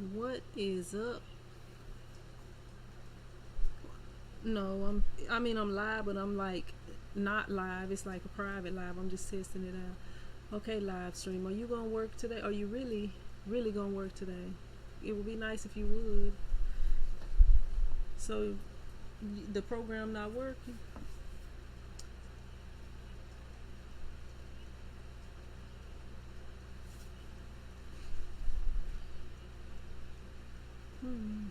What is up? No, I'm live, but I'm like not live. It's like a private live. I'm just testing it out. Okay, live stream. Are you gonna work today? Are you really gonna work today? It would be nice if you would. So the program not working. Hmm.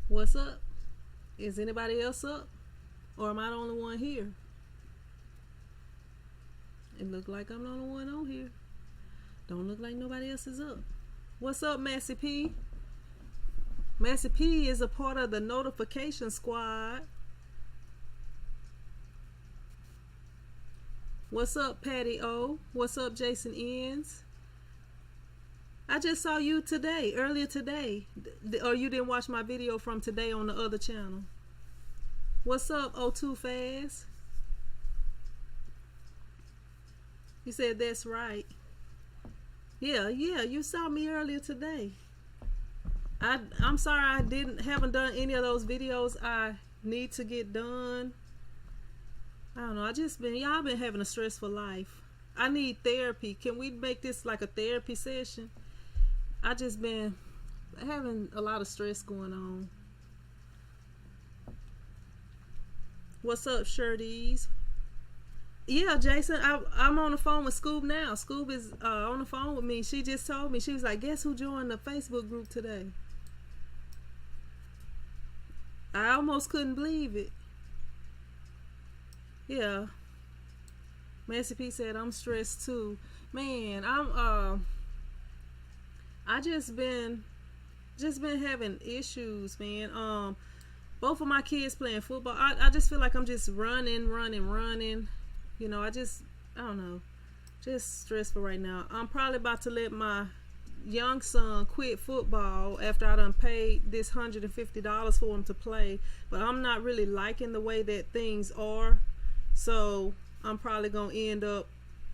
What's up? Is anybody else up? Or am I the only one here? It look like I'm the only one on here. Don't look like nobody else is up. What's up, Massey P? Massey P is a part of the notification squad. What's up, Patty O? What's up, Jason Ends? I just saw you today, earlier today. Or you didn't watch my video from today on the other channel. What's up, O2 Fast? You said that's right. Yeah, you saw me earlier today. I'm sorry I haven't done any of those videos I need to get done. I don't know. Y'all been having a stressful life. I need therapy. Can we make this like a therapy session? I just been having a lot of stress going on. What's up, Shirties? Yeah, Jason, I'm on the phone with Scoob now. Scoob is on the phone with me. She just told me, she was like, guess who joined the Facebook group today? I almost couldn't believe it. Yeah. Massey P said I'm stressed too. Man, I just been having issues, man. Both of my kids playing football. I just feel like I'm just running. You know, I don't know. Just stressful right now. I'm probably about to let my young son quit football after I done paid this $150 for him to play. But I'm not really liking the way that things are. So I'm probably going to end up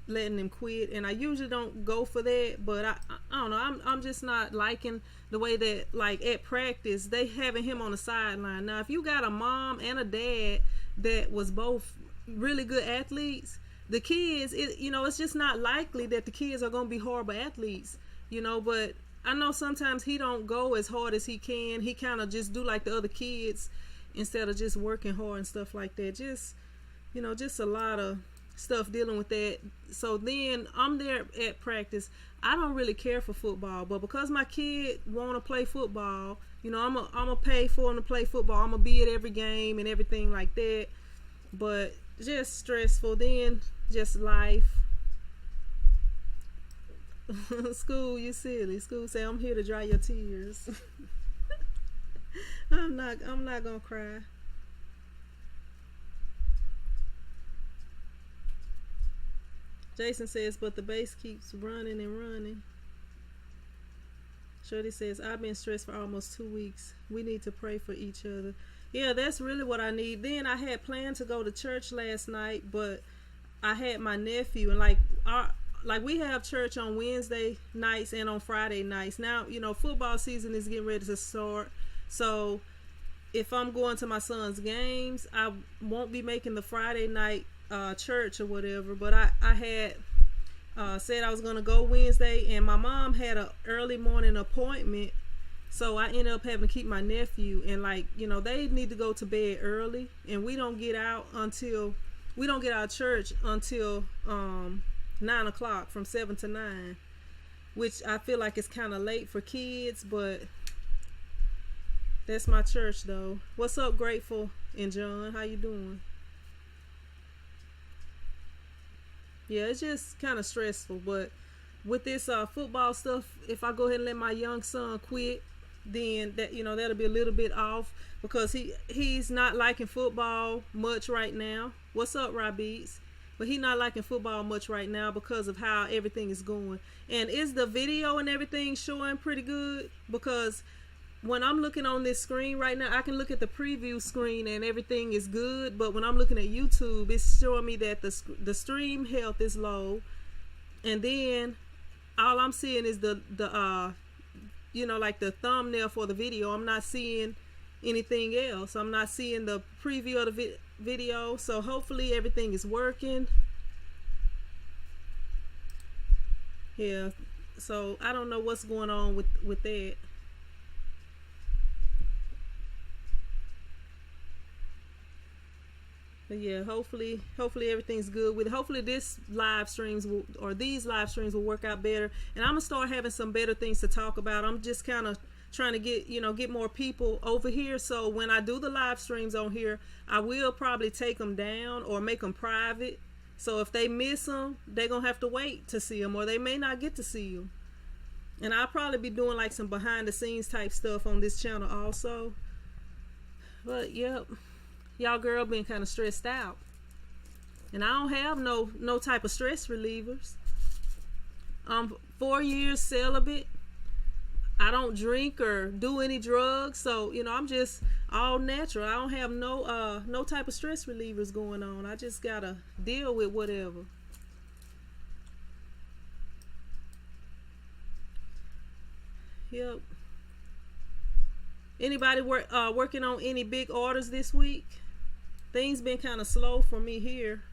letting him quit. And I usually don't go for that. But I don't know. I'm just not liking the way that, like, at practice, they having him on the sideline. Now, if you got a mom and a dad that was both really good athletes, the kids, it's just not likely that the kids are going to be horrible athletes, but I know sometimes he don't go as hard as he can. He kind of just do like the other kids instead of just working hard and stuff like that. Just a lot of stuff dealing with that. So then I'm there at practice. I don't really care for football, but because my kid want to play football, I'm gonna pay for him to play football. I'm gonna be at every game and everything like that. But just stressful. Then just life. School, you silly. School say I'm here to dry your tears. I'm not gonna cry. Jason says, but the base keeps running and running. Shirley says, I've been stressed for almost 2 weeks. We need to pray for each other. Yeah, that's really what I need. Then I had planned to go to church last night, but I had my nephew, and like we have church on Wednesday nights and on Friday nights. Now, football season is getting ready to start. So if I'm going to my son's games, I won't be making the Friday night church or whatever. But I had said I was going to go Wednesday, and my mom had an early morning appointment. So I ended up having to keep my nephew, and they need to go to bed early, and we don't get out of church until 9 o'clock, from 7 to 9, which I feel like it's kind of late for kids, but that's my church though. What's up, Grateful and John? How you doing? Yeah, it's just kind of stressful, but with this football stuff, if I go ahead and let my young son quit, then that'll be a little bit off, because he's not liking football much right now. What's up, Rob Beats? But he's not liking football much right now because of how everything is going. And is the video and everything showing pretty good? Because when I'm looking on this screen right now, I can look at the preview screen and everything is good. But when I'm looking at YouTube, it's showing me that the stream health is low, and then all I'm seeing is the like the thumbnail for the video. I'm not seeing anything else. I'm not seeing the preview of the video. So hopefully everything is working. Yeah. So I don't know what's going on with that. But yeah, hopefully everything's good with it. Hopefully these live streams will work out better, and I'm gonna start having some better things to talk about. I'm just kind of trying to get more people over here, so when I do the live streams on here, I will probably take them down or make them private, so if they miss them, they're gonna have to wait to see them, or they may not get to see them. And I'll probably be doing like some behind the scenes type stuff on this channel also. But yep, y'all girl been kind of stressed out, and I don't have no type of stress relievers. 4 years celibate. I don't drink or do any drugs, so I'm just all natural. I don't have no type of stress relievers going on. I just gotta deal with whatever. Yep. Anybody working on any big orders this week? Things been kind of slow for me here.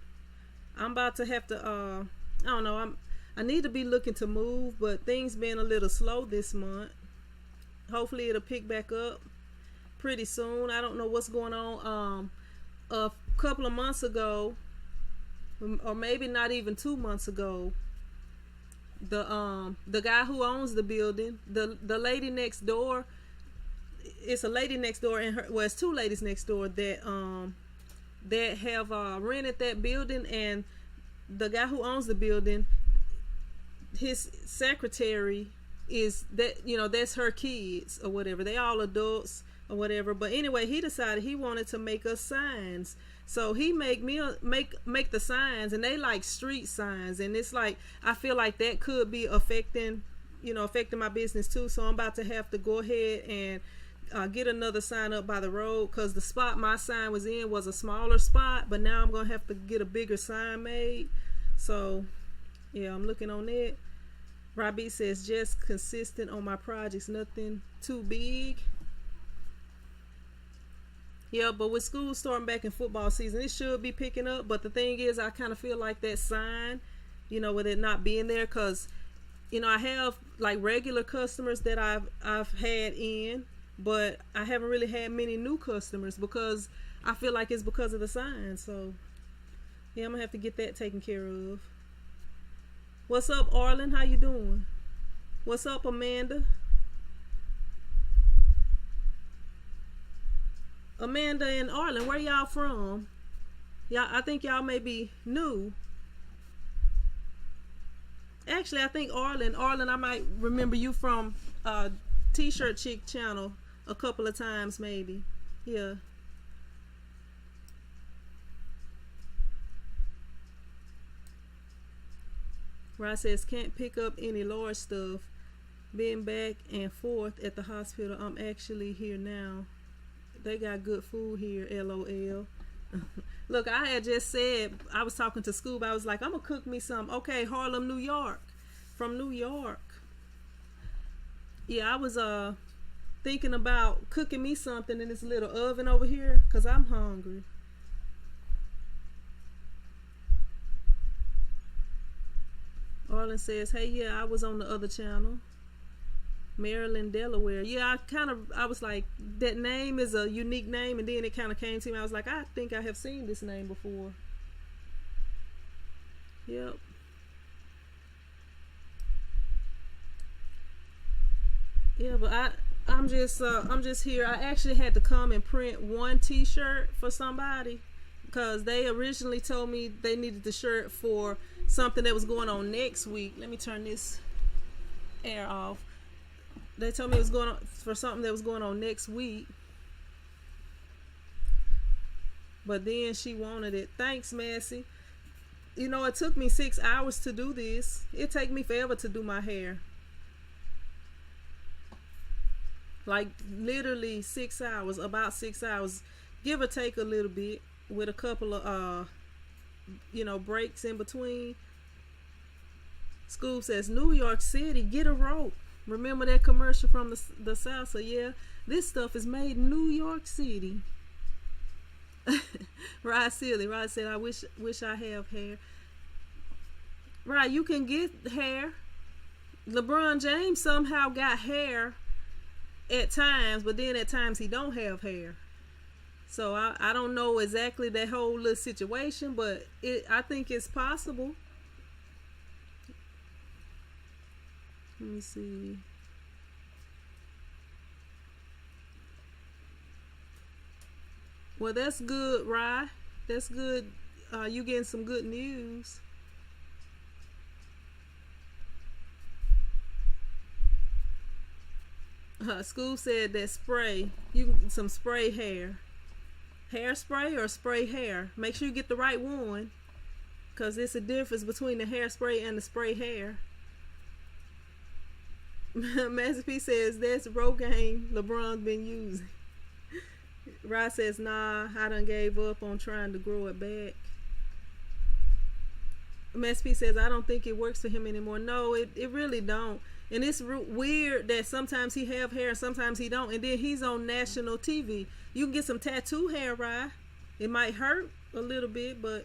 I'm about to have to I don't know, I need to be looking to move, but things been a little slow this month. Hopefully it'll pick back up pretty soon. I don't know what's going on. A couple of months ago, or maybe not even 2 months ago, the guy who owns the building, the lady next door, it's a lady next door, and it's two ladies next door that have rented that building, and the guy who owns the building, his secretary is that's her kids or whatever. They all adults or whatever. But anyway, he decided he wanted to make us signs. So he make the signs, and they like street signs, and it's like I feel like that could be affecting my business too. So I'm about to have to go ahead and get another sign up by the road, because the spot my sign was in was a smaller spot, but now I'm gonna have to get a bigger sign made. So yeah, I'm looking on it. Robbie says just consistent on my projects, nothing too big. Yeah, but with school starting back in football season, it should be picking up. But the thing is, I kind of feel like that sign, with it not being there, because I have like regular customers that I've had in, but I haven't really had many new customers, because I feel like it's because of the sign. So yeah, I'm gonna have to get that taken care of. What's up, Arlen? How you doing? What's up, Amanda? Amanda and Arlen, where y'all from? I think y'all may be new. Actually, I think Arlen, I might remember you from TshirtChick channel a couple of times, maybe. Yeah. Ross says can't pick up any large stuff. Been back and forth at the hospital. I'm actually here now. They got good food here, LOL. Look, I had just said, I was talking to Scoob, I was like, I'm gonna cook me some. Okay, Harlem, New York. From New York. Yeah, I was thinking about cooking me something in this little oven over here, because I'm hungry. Arlen says, hey, yeah, I was on the other channel. Maryland, Delaware. Yeah, I was like, that name is a unique name, and then it kind of came to me. I was like, I think I have seen this name before. Yep. Yeah, but I'm just here. I actually had to come and print one t-shirt for somebody, because they originally told me they needed the shirt for something that was going on next week. Let me turn this air off. They told me it was going on for something that was going on next week, but then she wanted it. Thanks, Massey. It took me 6 hours to do this. It take me forever to do my hair. like literally 6 hours, about 6 hours, give or take a little bit, with a couple of breaks in between. School says, New York City, get a rope. Remember that commercial from the South? So yeah, this stuff is made in New York City. Rod Silly. Rod said, I wish I have hair. Right, you can get hair. LeBron James somehow got hair at times, but then at times he don't have hair. So I don't know exactly that whole little situation, but I think it's possible. Let me see. Well, that's good, Rye. That's good. You getting some good news. School said that spray. You can get some spray hair. Hairspray or spray hair. Make sure you get the right one, because it's a difference between the hairspray and the spray hair. Master P says that's Rogaine LeBron's been using. Rod says, nah, I done gave up on trying to grow it back. Master P says, I don't think it works for him anymore. No, it really don't. And it's weird that sometimes he have hair and sometimes he don't. And then he's on national TV. You can get some tattoo hair, Rod. It might hurt a little bit, but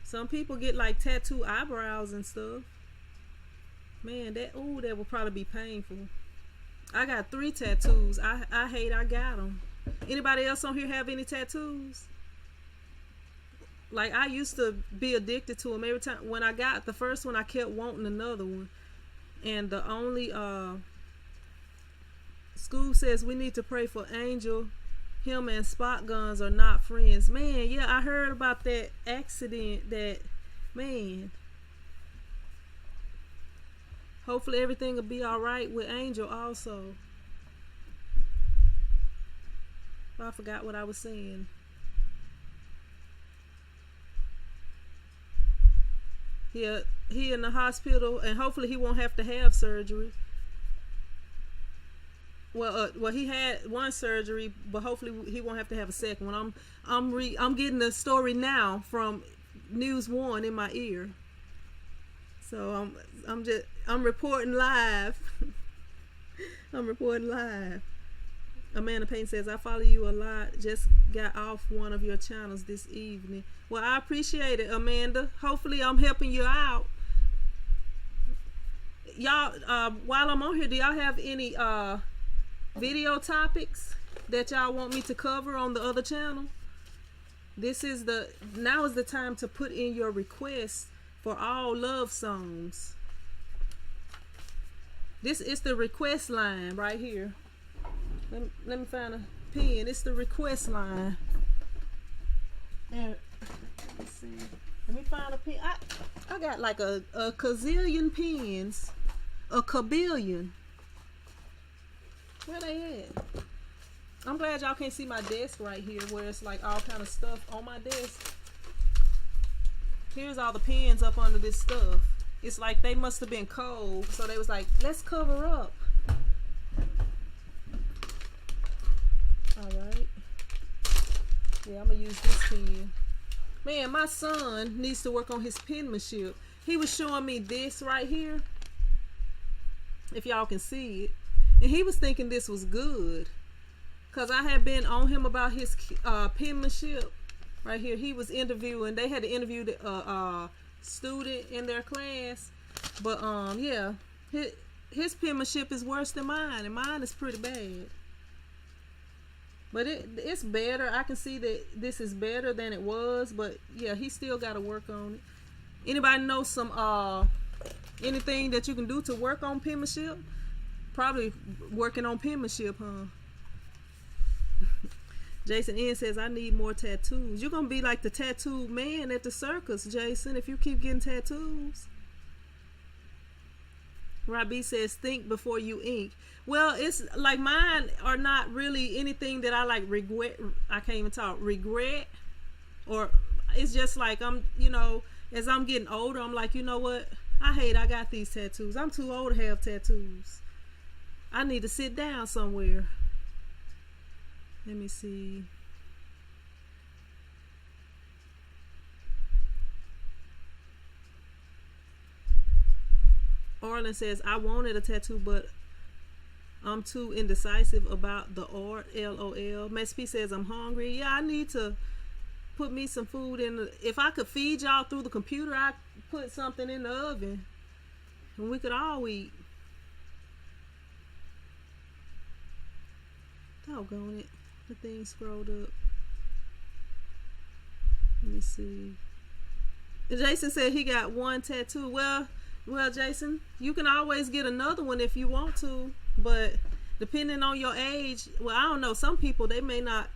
some people get like tattoo eyebrows and stuff. Man, that would probably be painful. I got 3 tattoos. I hate I got them. Anybody else on here have any tattoos? Like, I used to be addicted to them. Every time when I got the first one, I kept wanting another one. And the only school says we need to pray for Angel. Him and Spot Guns are not friends. Man, yeah, I heard about that accident. Man. Hopefully everything will be all right with Angel also. I forgot what I was saying. He in the hospital, and hopefully he won't have to have surgery. Well, he had one surgery, but hopefully he won't have to have a second one. I'm getting the story now from News One in my ear. So I'm reporting live. I'm reporting live. Amanda Payne says, I follow you a lot. Just got off one of your channels this evening. Well, I appreciate it, Amanda. Hopefully I'm helping you out. Y'all, while I'm on here, do y'all have any video topics that y'all want me to cover on the other channel? Now is the time to put in your requests for all love songs. This is the request line right here. Let me find a pen. It's the request line. And let's see. Let me find a pen. I got like a gazillion pens. A kabillion. Where they at? I'm glad y'all can't see my desk right here, where it's like all kind of stuff on my desk. Here's all the pens up under this stuff. It's like they must have been cold, so they was like, let's cover up. Alright. Yeah, I'm gonna use this pen. Man, my son needs to work on his penmanship. He was showing me this right here, if y'all can see it, and he was thinking this was good, because I had been on him about his penmanship. Right here, he was interviewing. They had to interview the student in their class, but yeah, his penmanship is worse than mine, and mine is pretty bad. But it's better. I can see that this is better than it was, but yeah, he still got to work on it. Anybody know some anything that you can do to work on penmanship? Probably working on penmanship, huh? Jason N says, I need more tattoos. You're going to be like the tattooed man at the circus, Jason, if you keep getting tattoos. Robbie says, think before you ink. Well, it's like mine are not really anything that I like regret. I can't even talk. Regret. Or it's just like as I'm getting older, I'm like, you know what? I got these tattoos. I'm too old to have tattoos. I need to sit down somewhere. Let me see. Arlen says, I wanted a tattoo, but I'm too indecisive about the art. LOL. Max P says, I'm hungry. Yeah, I need to put me some food in. If I could feed y'all through the computer, I'd put something in the oven and we could all eat. Doggone it. The thing scrolled up. Let me see. Jason said he got one tattoo. Well, Jason, you can always get another one if you want to, but depending on your age, well, I don't know. Some people, they may not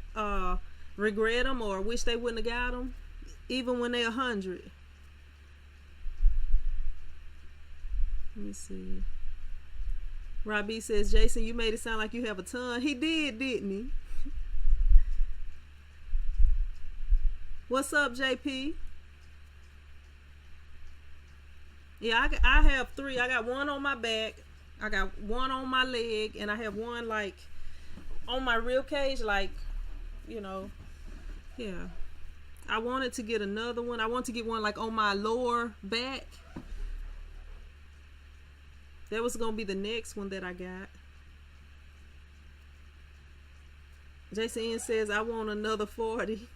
regret them or wish they wouldn't have got them, even when they're 100. Let me see. Robbie says, Jason, you made it sound like you have a ton. He did, didn't he? What's up, JP? Yeah, I have 3. I got one on my back, I got one on my leg, and I have one like on my rib cage, like, you know, yeah. I wanted to get another one. I want to get one like on my lower back. That was gonna be the next one that I got. Jason N says, I want another 40.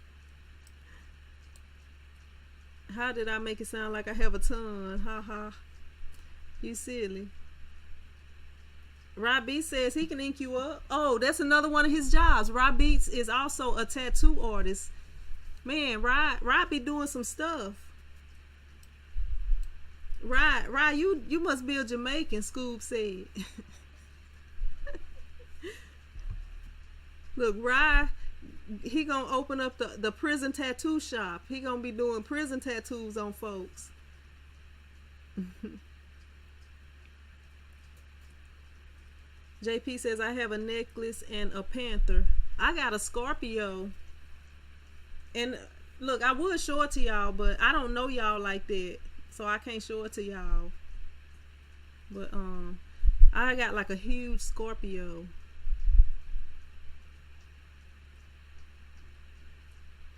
How did I make it sound like I have a ton? Ha ha. You silly. Rob Beats says he can ink you up. Oh, that's another one of his jobs. Rob Beats is also a tattoo artist. Man, Rob be doing some stuff. Right, you must be a Jamaican, Scoob said. Look, Rye, he gonna open up the prison tattoo shop. He gonna be doing prison tattoos on folks. JP says, I have a necklace and a panther. I got a Scorpio. And look, I would show it to y'all, but I don't know y'all like that, so I can't show it to y'all. But I got like a huge Scorpio.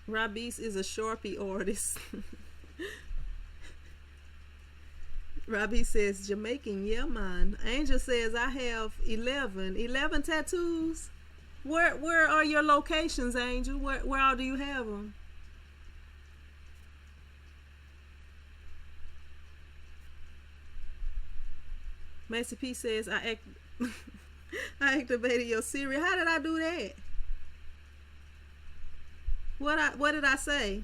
Rabis is a Sharpie artist. Robbie says, Jamaican, yeah, man. Angel says, I have 11 tattoos. Where are your locations, Angel? Where all do you have them? Macy P says, I activated your Siri. How did I do that? What did I say?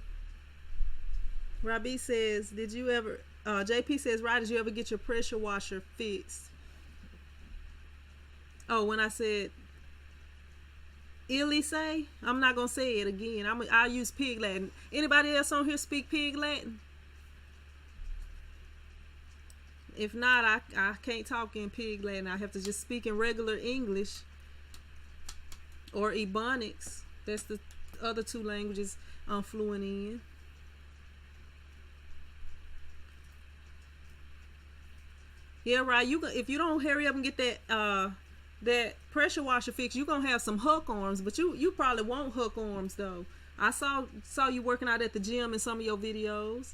Robbie says, did you ever, JP says, right, did you ever get your pressure washer fixed? Oh, when I said, illy say, I'm not going to say it again. I'll use Pig Latin. Anybody else on here speak Pig Latin? If not, I can't talk in Pig Latin. I have to just speak in regular English or Ebonics. That's the other 2 languages I'm fluent in. Yeah, right. If you don't hurry up and get that pressure washer fixed, you're gonna have some hook arms, but you probably won't hook arms though. I saw you working out at the gym in some of your videos.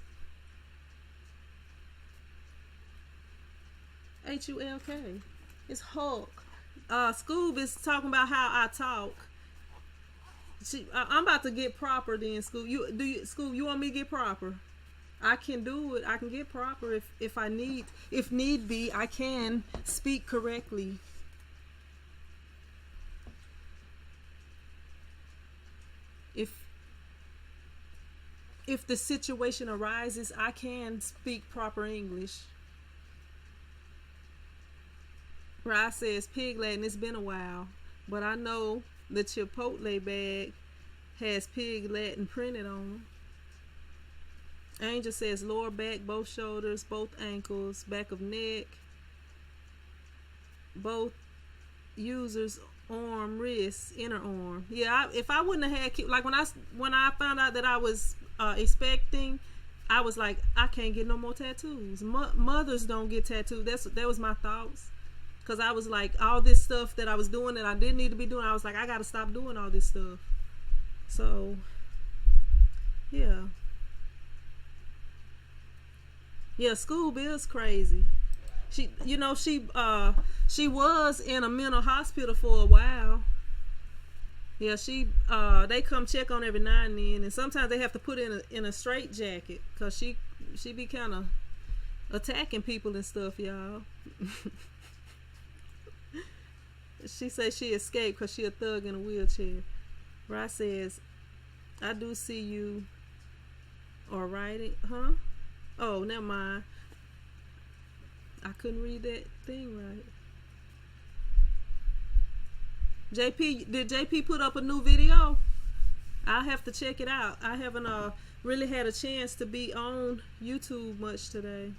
HULK. It's Hulk. Scoob is talking about how I talk. I'm about to get proper then, Scoob. Scoob, you want me to get proper? I can do it. I can get proper if need be. I can speak correctly. If the situation arises, I can speak proper English. Rye says, Pig Latin, it's been a while, but I know the Chipotle bag has Pig Latin printed on them. Angel says, lower back, both shoulders, both ankles, back of neck, both users, arm, wrist, inner arm. Yeah, if I wouldn't have had, like when I found out that I was expecting, I was like, I can't get no more tattoos. Mothers don't get tattoos. That was my thoughts. because I was like, all this stuff that I was doing that I didn't need to be doing, I was like, I gotta stop doing all this stuff. So yeah, school is crazy. She, she was in a mental hospital for a while. Yeah, they come check on every now and then, and sometimes they have to put in a straight jacket because she be kind of attacking people and stuff, y'all. She says she escaped because she a thug in a wheelchair. Rye says, I do see you are writing, huh? Oh, never mind. I couldn't read that thing right. Did JP put up a new video? I'll have to check it out. I haven't really had a chance to be on YouTube much today.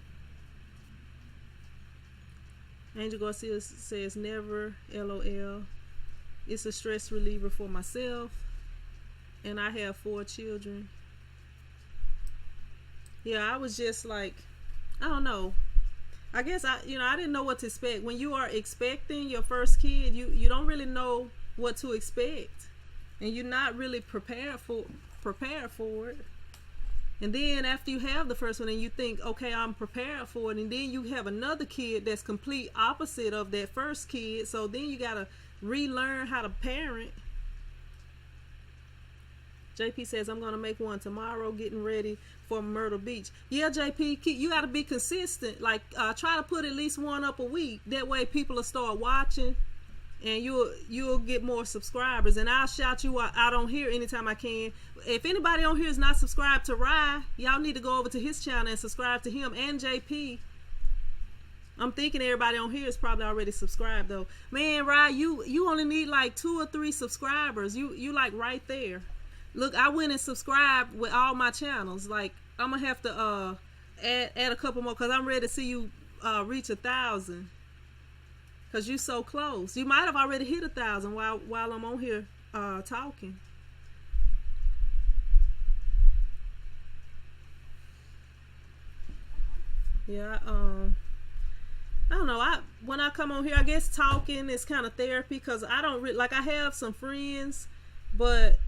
Angel Garcia says, never, LOL. It's a stress reliever for myself. And I have 4 children. Yeah, I was just like, I don't know. I guess I didn't know what to expect. When you are expecting your first kid, you don't really know what to expect. And you're not really prepared for it. And then after you have the first one and you think, okay, I'm prepared for it, and then you have another kid that's complete opposite of that first kid, so then you gotta relearn how to parent. JP says, I'm gonna make one tomorrow, getting ready for Myrtle Beach. Yeah, JP, you gotta be consistent. Like, try to put at least one up a week. That way people will start watching, and you'll get more subscribers. And I'll shout you out on here anytime I can. If anybody on here is not subscribed to Rye, y'all need to go over to his channel and subscribe to him and JP. I'm thinking everybody on here is probably already subscribed though. Man, Rye, you only need like 2 or 3 subscribers. You like right there. Look, I went and subscribed with all my channels. Like, I'm gonna have to add a couple more because I'm ready to see you reach 1,000. Cause you so close. You might have already hit 1,000 while I'm on here talking. Yeah, I don't know. When I come on here, I guess talking is kind of therapy because I don't like, I have some friends, but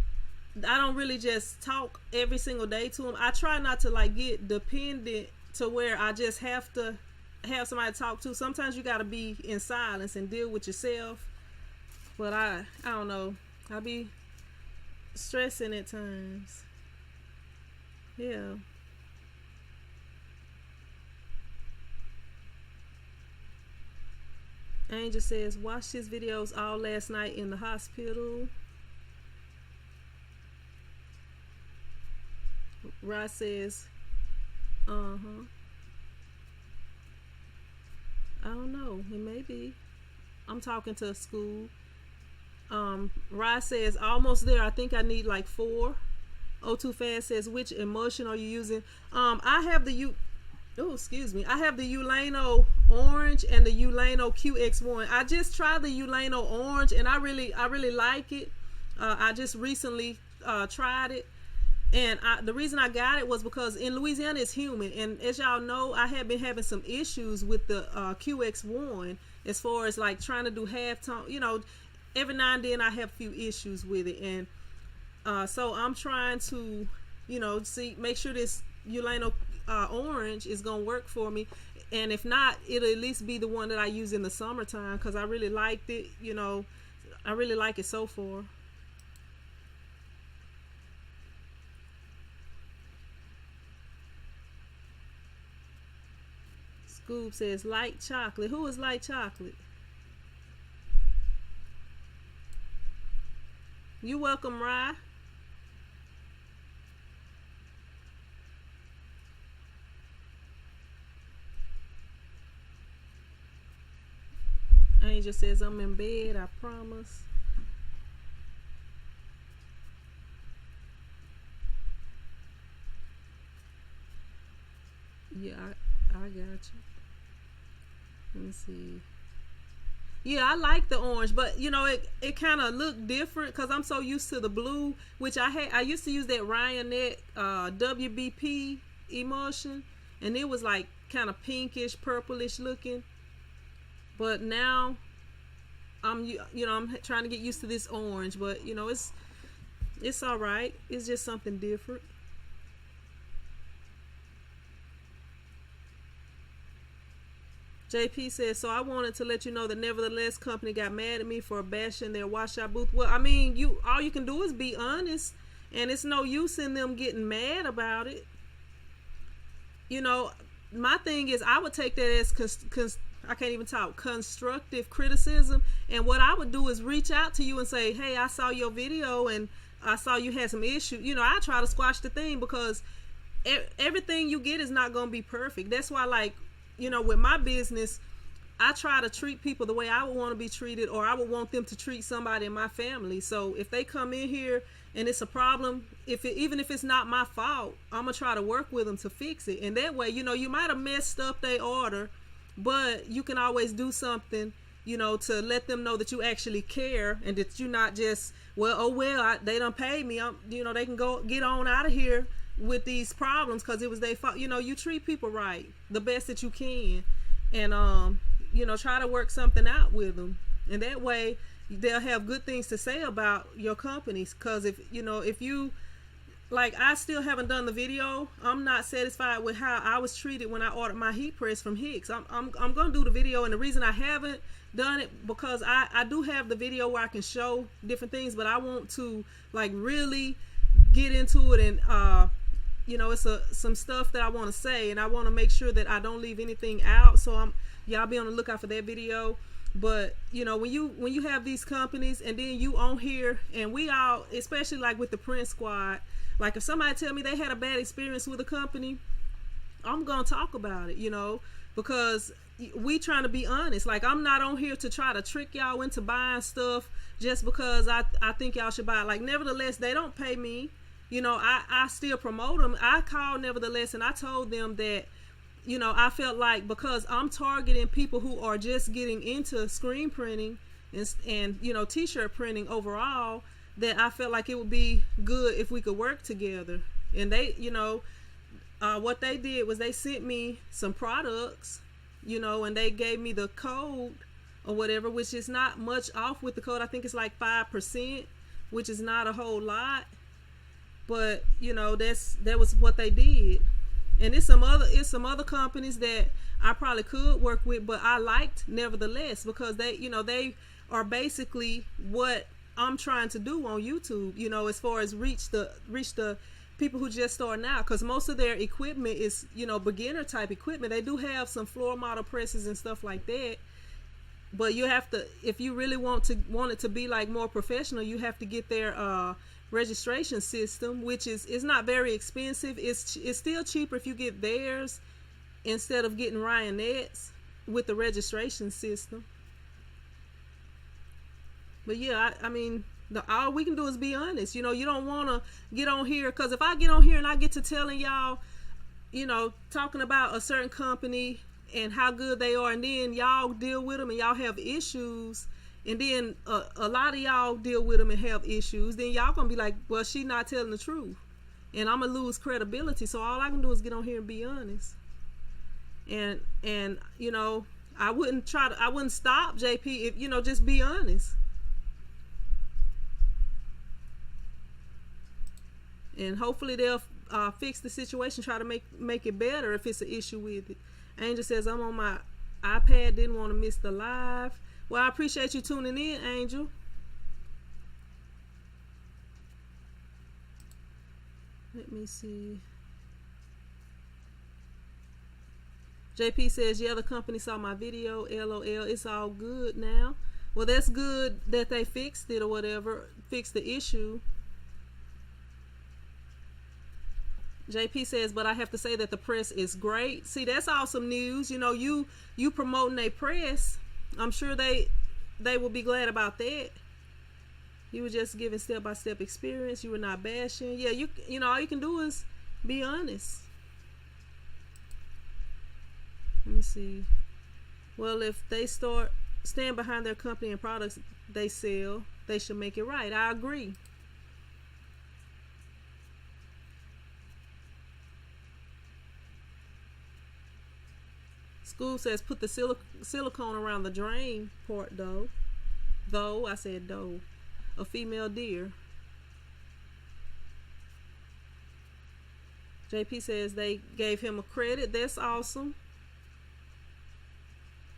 I don't really just talk every single day to them. I try not to like get dependent to where I just have to have somebody to talk to. Sometimes you got to be in silence and deal with yourself. But I don't know. I be stressing at times. Yeah. Angel says, watched his videos all last night in the hospital. Ross says, I don't know. It may be. I'm talking to a school. Ross says, almost there. I think I need like 4. O2 Fast says, which emulsion are you using? I have the I have the Ulano Orange and the Ulano QX1. I just tried the Ulano Orange and I really like it. I just recently tried it. And the reason I got it was because in Louisiana it's humid, and as y'all know, I have been having some issues with the QX1 as far as like trying to do halftone. You know, every now and then I have a few issues with it, and so I'm trying to, make sure this Ulano Orange is gonna work for me, and if not, it'll at least be the one that I use in the summertime because I really liked it. I really like it so far. Scoob says, light chocolate. Who is light chocolate? You welcome, Rye. Angel says, I'm in bed, I promise. Yeah, I got you. Let me see. Yeah, I like the orange, but it kind of looked different because I'm so used to the blue, which I used to use that Ryonet WBP emulsion, and it was like kind of pinkish, purplish looking. But now I'm I'm trying to get used to this orange, but it's all right. It's just something different. JP says, so I wanted to let you know that nevertheless company got mad at me for bashing their washout booth. Well, I mean, all you can do is be honest, and it's no use in them getting mad about it. My thing is I would take that as I can't even talk, constructive criticism, and what I would do is reach out to you and say, hey, I saw your video and I saw you had some issue. I try to squash the thing, because everything you get is not going to be perfect. That's why, like, with my business, I try to treat people the way I would want to be treated, or I would want them to treat somebody in my family. So if they come in here and it's a problem, even if it's not my fault, I'm gonna try to work with them to fix it. And that way, you might have messed up their order, but you can always do something, to let them know that you actually care, and that you're not just, they done paid me. They can go get on out of here with these problems because it was their fault. You treat people right, the best that you can, and try to work something out with them, and that way they'll have good things to say about your companies. Because if you, like, I still haven't done the video. I'm not satisfied with how I was treated when I ordered my heat press from Hicks. I'm gonna do the video, and the reason I haven't done it, because I do have the video where I can show different things, but I want to, like, really get into it, and it's some stuff that I want to say, and I want to make sure that I don't leave anything out. So y'all be on the lookout for that video. But when you have these companies, and then you on here, and we all, especially like with the print squad, like if somebody tell me they had a bad experience with a company, I'm gonna talk about it, because we trying to be honest. Like, I'm not on here to try to trick y'all into buying stuff just because I think y'all should buy it. Like, nevertheless, they don't pay me. I still promote them. I called nevertheless, and I told them that, I felt like, because I'm targeting people who are just getting into screen printing and t-shirt printing overall, that I felt like it would be good if we could work together. And they, what they did was they sent me some products, and they gave me the code or whatever, which is not much off with the code. I think it's like 5%, which is not a whole lot. But that was what they did. And it's some other companies that I probably could work with, but I liked nevertheless, because they are basically what I'm trying to do on YouTube, as far as reach the people who just starting out, because most of their equipment is beginner type equipment. They do have some floor model presses and stuff like that, but you have to, if you really want it to be like more professional, you have to get their registration system, which is not very expensive. It's still cheaper if you get theirs instead of getting Ryanette's with the registration system. But yeah, I mean, all we can do is be honest. You don't want to get on here, because if I get on here and I get to telling y'all, talking about a certain company and how good they are, and then y'all deal with them and y'all have issues, and then a lot of y'all deal with them and have issues, then y'all gonna be like, well, she not telling the truth, and I'm gonna lose credibility. So all I can do is get on here and be honest, and I wouldn't stop JP if just be honest, and hopefully they'll fix the situation, try to make it better if it's an issue with it. Angel says, I'm on my iPad, didn't want to miss the live. Well, I appreciate you tuning in, Angel. Let me see. JP says, yeah, the company saw my video. LOL. It's all good now. Well, that's good that they fixed it or whatever, fixed the issue. JP says, but I have to say that the press is great. See, that's awesome news. You promoting a press. I'm sure they will be glad about that. You were just giving step-by-step experience. You were not bashing. Yeah, all you can do is be honest. Let me see. Well, if they stand behind their company and products they sell, they should make it right. I agree. School says put the silicone around the drain part though. Though, I said though. A female deer. JP says they gave him a credit. That's awesome.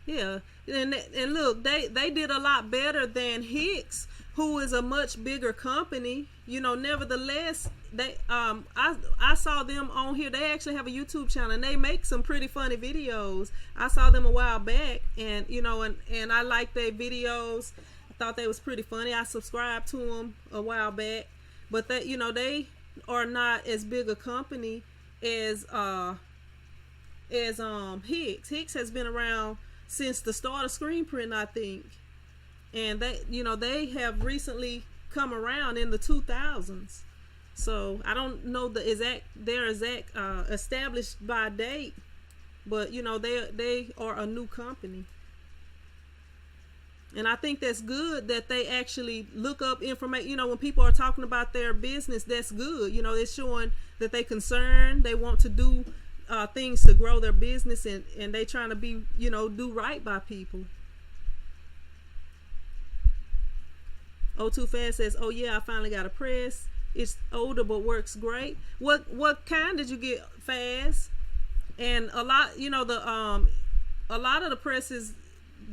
Yeah, and look, they did a lot better than Hicks, who is a much bigger company. You know, nevertheless, they I saw them on here. They actually have a YouTube channel and they make some pretty funny videos. I saw them a while back, and you know, and I liked their videos. I thought they was pretty funny. I subscribed to them a while back, but that, you know, they are not as big a company as Hicks. Hicks has been around since the start of screen print, I think, and they, you know, they have recently come around in the 2000s. So I don't know their exact established by date, but you know, they are a new company, and I think that's good that they actually look up information. You know, when people are talking about their business, that's good. You know, it's showing that they concerned, they want to do things to grow their business, and they trying to be, you know, do right by people. Oh, Too Fast says, oh yeah, I finally got a press. It's older but works great. What kind did you get, Fast? And a lot, you know, a lot of the presses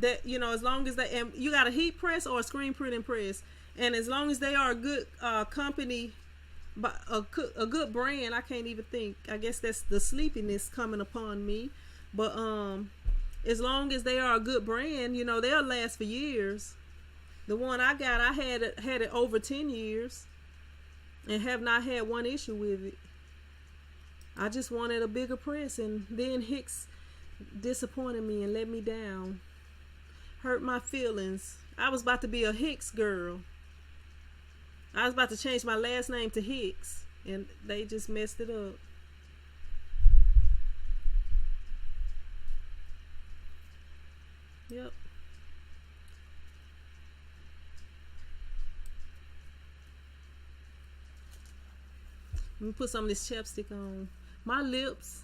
that, you know, as long as they, and you got a heat press or a screen printing press, and as long as they are a good company, but a good brand, I can't even think. I guess that's the sleepiness coming upon me. But as long as they are a good brand, you know, they'll last for years. The one I got, I had it over 10 years and have not had one issue with it. I just wanted a bigger press, and then Hicks disappointed me and let me down. Hurt my feelings. I was about to be a Hicks girl. I was about to change my last name to Hicks, and they just messed it up. Yep. Let me put some of this chapstick on. My lips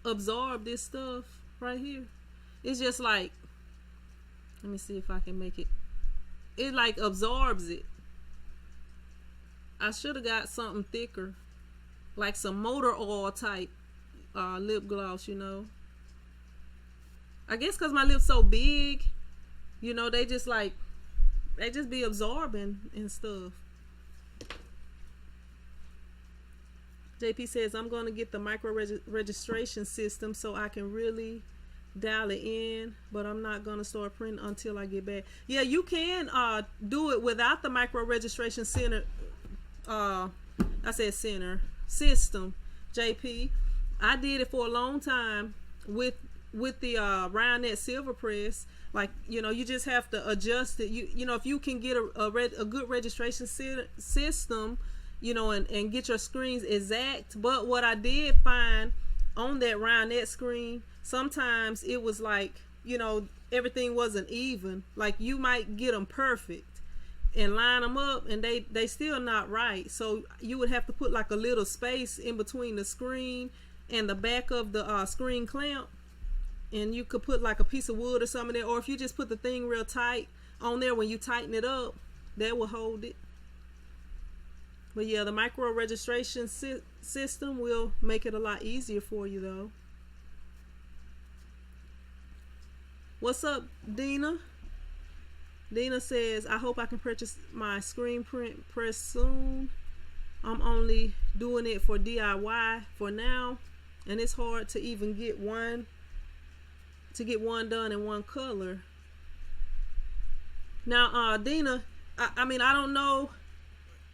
absorb this stuff right here. It's just like, let me see if I can make it. It like absorbs it. I should have got something thicker, like some motor oil type lip gloss, you know. I guess because my lips so big, you know, they just be absorbing and stuff. JP says, I'm going to get the micro registration system so I can really dial it in, but I'm not going to start printing until I get back. Yeah, you can do it without the micro registration center. System, JP. I did it for a long time with the roundnet silver press. Like, you know, you just have to adjust it. You know, if you can get a good registration system, you know, and get your screens exact. But what I did find on that roundnet screen, sometimes it was like, you know, everything wasn't even. Like, you might get them perfect and line them up, and they still not right. So you would have to put like a little space in between the screen and the back of the screen clamp, and you could put like a piece of wood or something there, or if you just put the thing real tight on there, when you tighten it up, that will hold it. But yeah, the micro registration system will make it a lot easier for you though. What's up, Dina? Dina says, I hope I can purchase my screen print press soon. I'm only doing it for DIY for now, and it's hard to even get one done in one color. Now, Dina, I mean, I don't know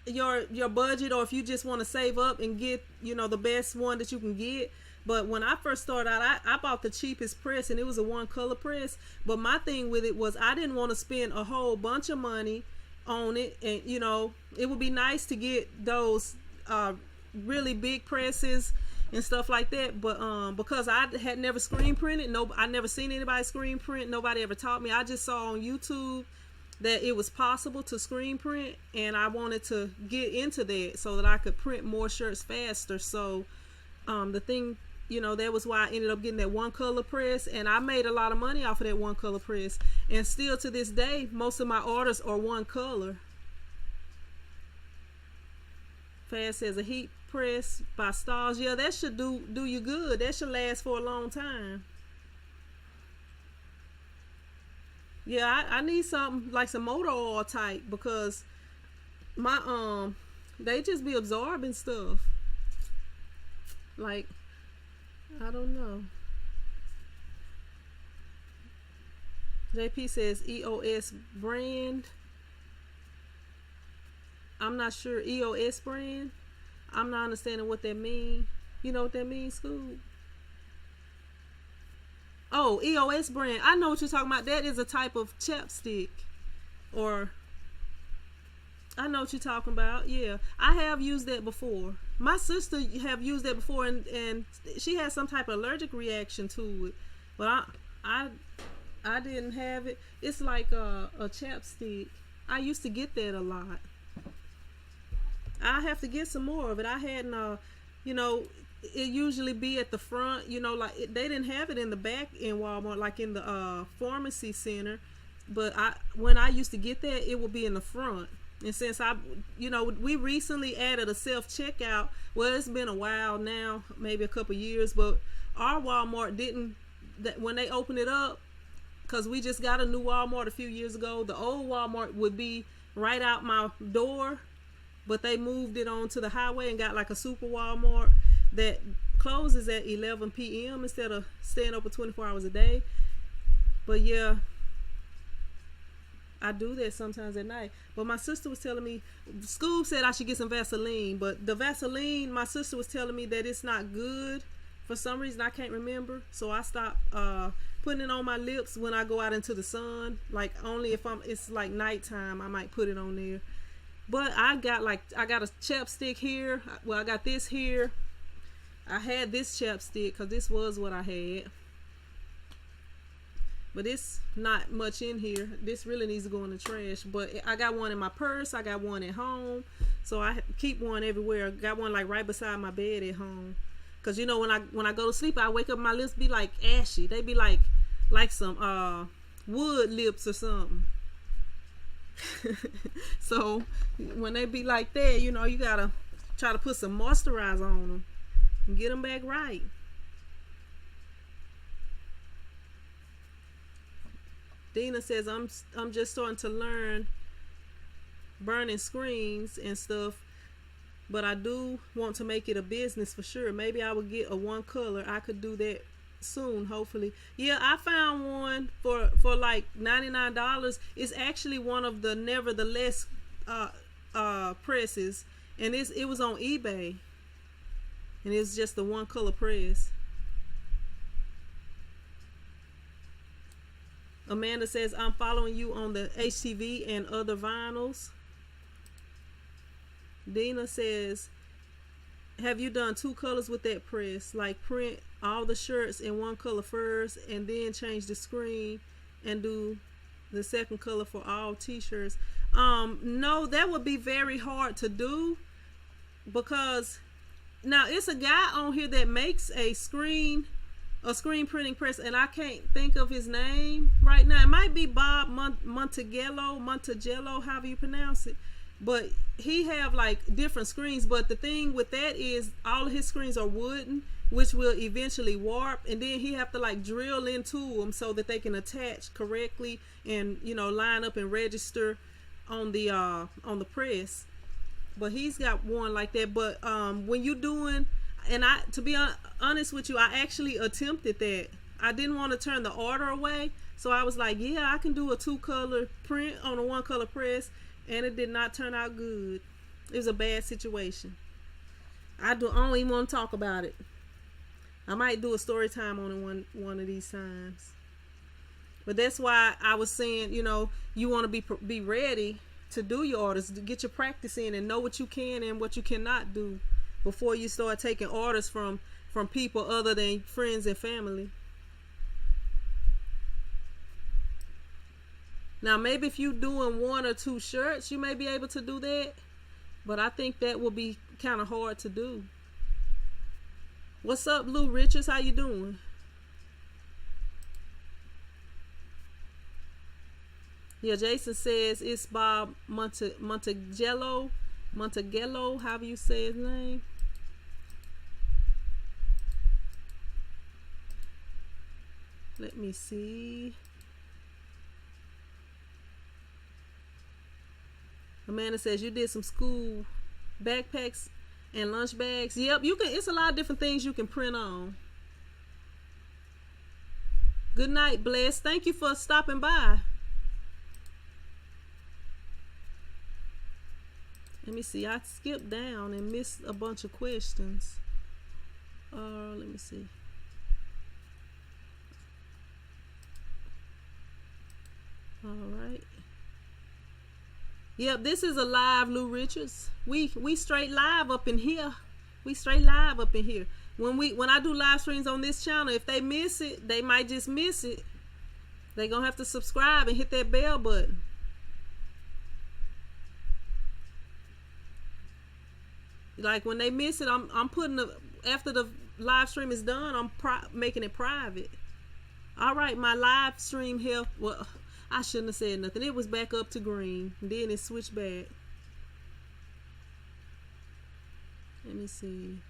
your budget, or if you just want to save up and get, you know, the best one that you can get. But when I first started out, I bought the cheapest press, and it was a one color press. But my thing with it was I didn't want to spend a whole bunch of money on it. And, you know, it would be nice to get those really big presses and stuff like that. But because I had never screen printed, I never seen anybody screen print. Nobody ever taught me. I just saw on YouTube that it was possible to screen print, and I wanted to get into that so that I could print more shirts faster. So the thing that was why I ended up getting that one color press, and I made a lot of money off of that one color press. And still to this day, most of my orders are one color. Fast says a heat press by Stars. Yeah, that should do you good. That should last for a long time. Yeah, I need something like some motor oil type, because my they just be absorbing stuff. Like, I don't know. JP says EOS brand. I'm not sure. EOS brand. I'm not understanding what that means. You know what that means, Scoob? Oh, EOS brand. I know what you're talking about. That is a type of chapstick. Or, I know what you're talking about. Yeah, I have used that before. My sister have used that before, and she had some type of allergic reaction to it. But I didn't have it. It's like a chapstick. I used to get that a lot. I have to get some more of it. I hadn't, it usually be at the front, they didn't have it in the back in Walmart, like in the pharmacy center. But when I used to get that, it would be in the front. And since we recently added a self-checkout, well, it's been a while now, maybe a couple years, but our Walmart didn't, when they opened it up, because we just got a new Walmart a few years ago, the old Walmart would be right out my door, but they moved it onto the highway and got like a super Walmart that closes at 11 p.m. instead of staying open 24 hours a day. But yeah, I do that sometimes at night. But my sister was telling me, Scoob said I should get some Vaseline, but the Vaseline, my sister was telling me that it's not good for some reason. I can't remember, so I stopped putting it on my lips when I go out into the sun. Like only if it's like nighttime, I might put it on there. But I got a chapstick here. Well, I got this here. I had this chapstick because this was what I had. But it's not much in here. This really needs to go in the trash. But I got one in my purse. I got one at home. So I keep one everywhere. I got one like right beside my bed at home. Because when I go to sleep, I wake up, my lips be like ashy. They be like some wood lips or something. So when they be like that, you gotta try to put some moisturizer on them and get them back right. Dina says I'm just starting to learn burning screens and stuff, but I do want to make it a business for sure. Maybe I would get a one color. I could do that soon, hopefully. Yeah, I found one for like $99. It's actually one of the Nevertheless presses, and it was on eBay, and it's just the one color press. Amanda says I'm following you on the HTV and other vinyls. Dina says, have you done two colors with that press, like print all the shirts in one color first and then change the screen and do the second color for all t-shirts? No, that would be very hard to do, because now it's a guy on here that makes a screen printing press, and I can't think of his name right now. It might be Bob Montigello, however you pronounce it. But he have like different screens, but the thing with that is all of his screens are wooden, which will eventually warp, and then he have to like drill into them so that they can attach correctly and line up and register on the press. But he's got one like that. But when you doing, and to be honest with you, I actually attempted that. I didn't want to turn the order away, so I was like, yeah, I can do a two color print on a one color press. And it did not turn out good. It was a bad situation. I don't even want to talk about it. I might do a story time on it one of these times. But that's why I was saying, you want to be ready to do your orders, to get your practice in and know what you can and what you cannot do before you start taking orders from people other than friends and family. Now, maybe if you're doing one or two shirts, you may be able to do that. But I think that will be kind of hard to do. What's up, Lou Richards? How you doing? Yeah, Jason says it's Bob Montegello. Montegello, however you say his name. Let me see. Amanda says you did some school backpacks and lunch bags. Yep, you can. It's a lot of different things you can print on. Good night, Bless. Thank you for stopping by. Let me see. I skipped down and missed a bunch of questions. Let me see. All right. Yep, this is a live Lou Richards. We straight live up in here. We straight live up in here. When I do live streams on this channel, if they miss it, they might just miss it. They gonna have to subscribe and hit that bell button. Like when they miss it, I'm putting after the live stream is done, I'm making it private. All right, my live stream health. Well, I shouldn't have said nothing. It was back up to green. Then it switched back. Let me see.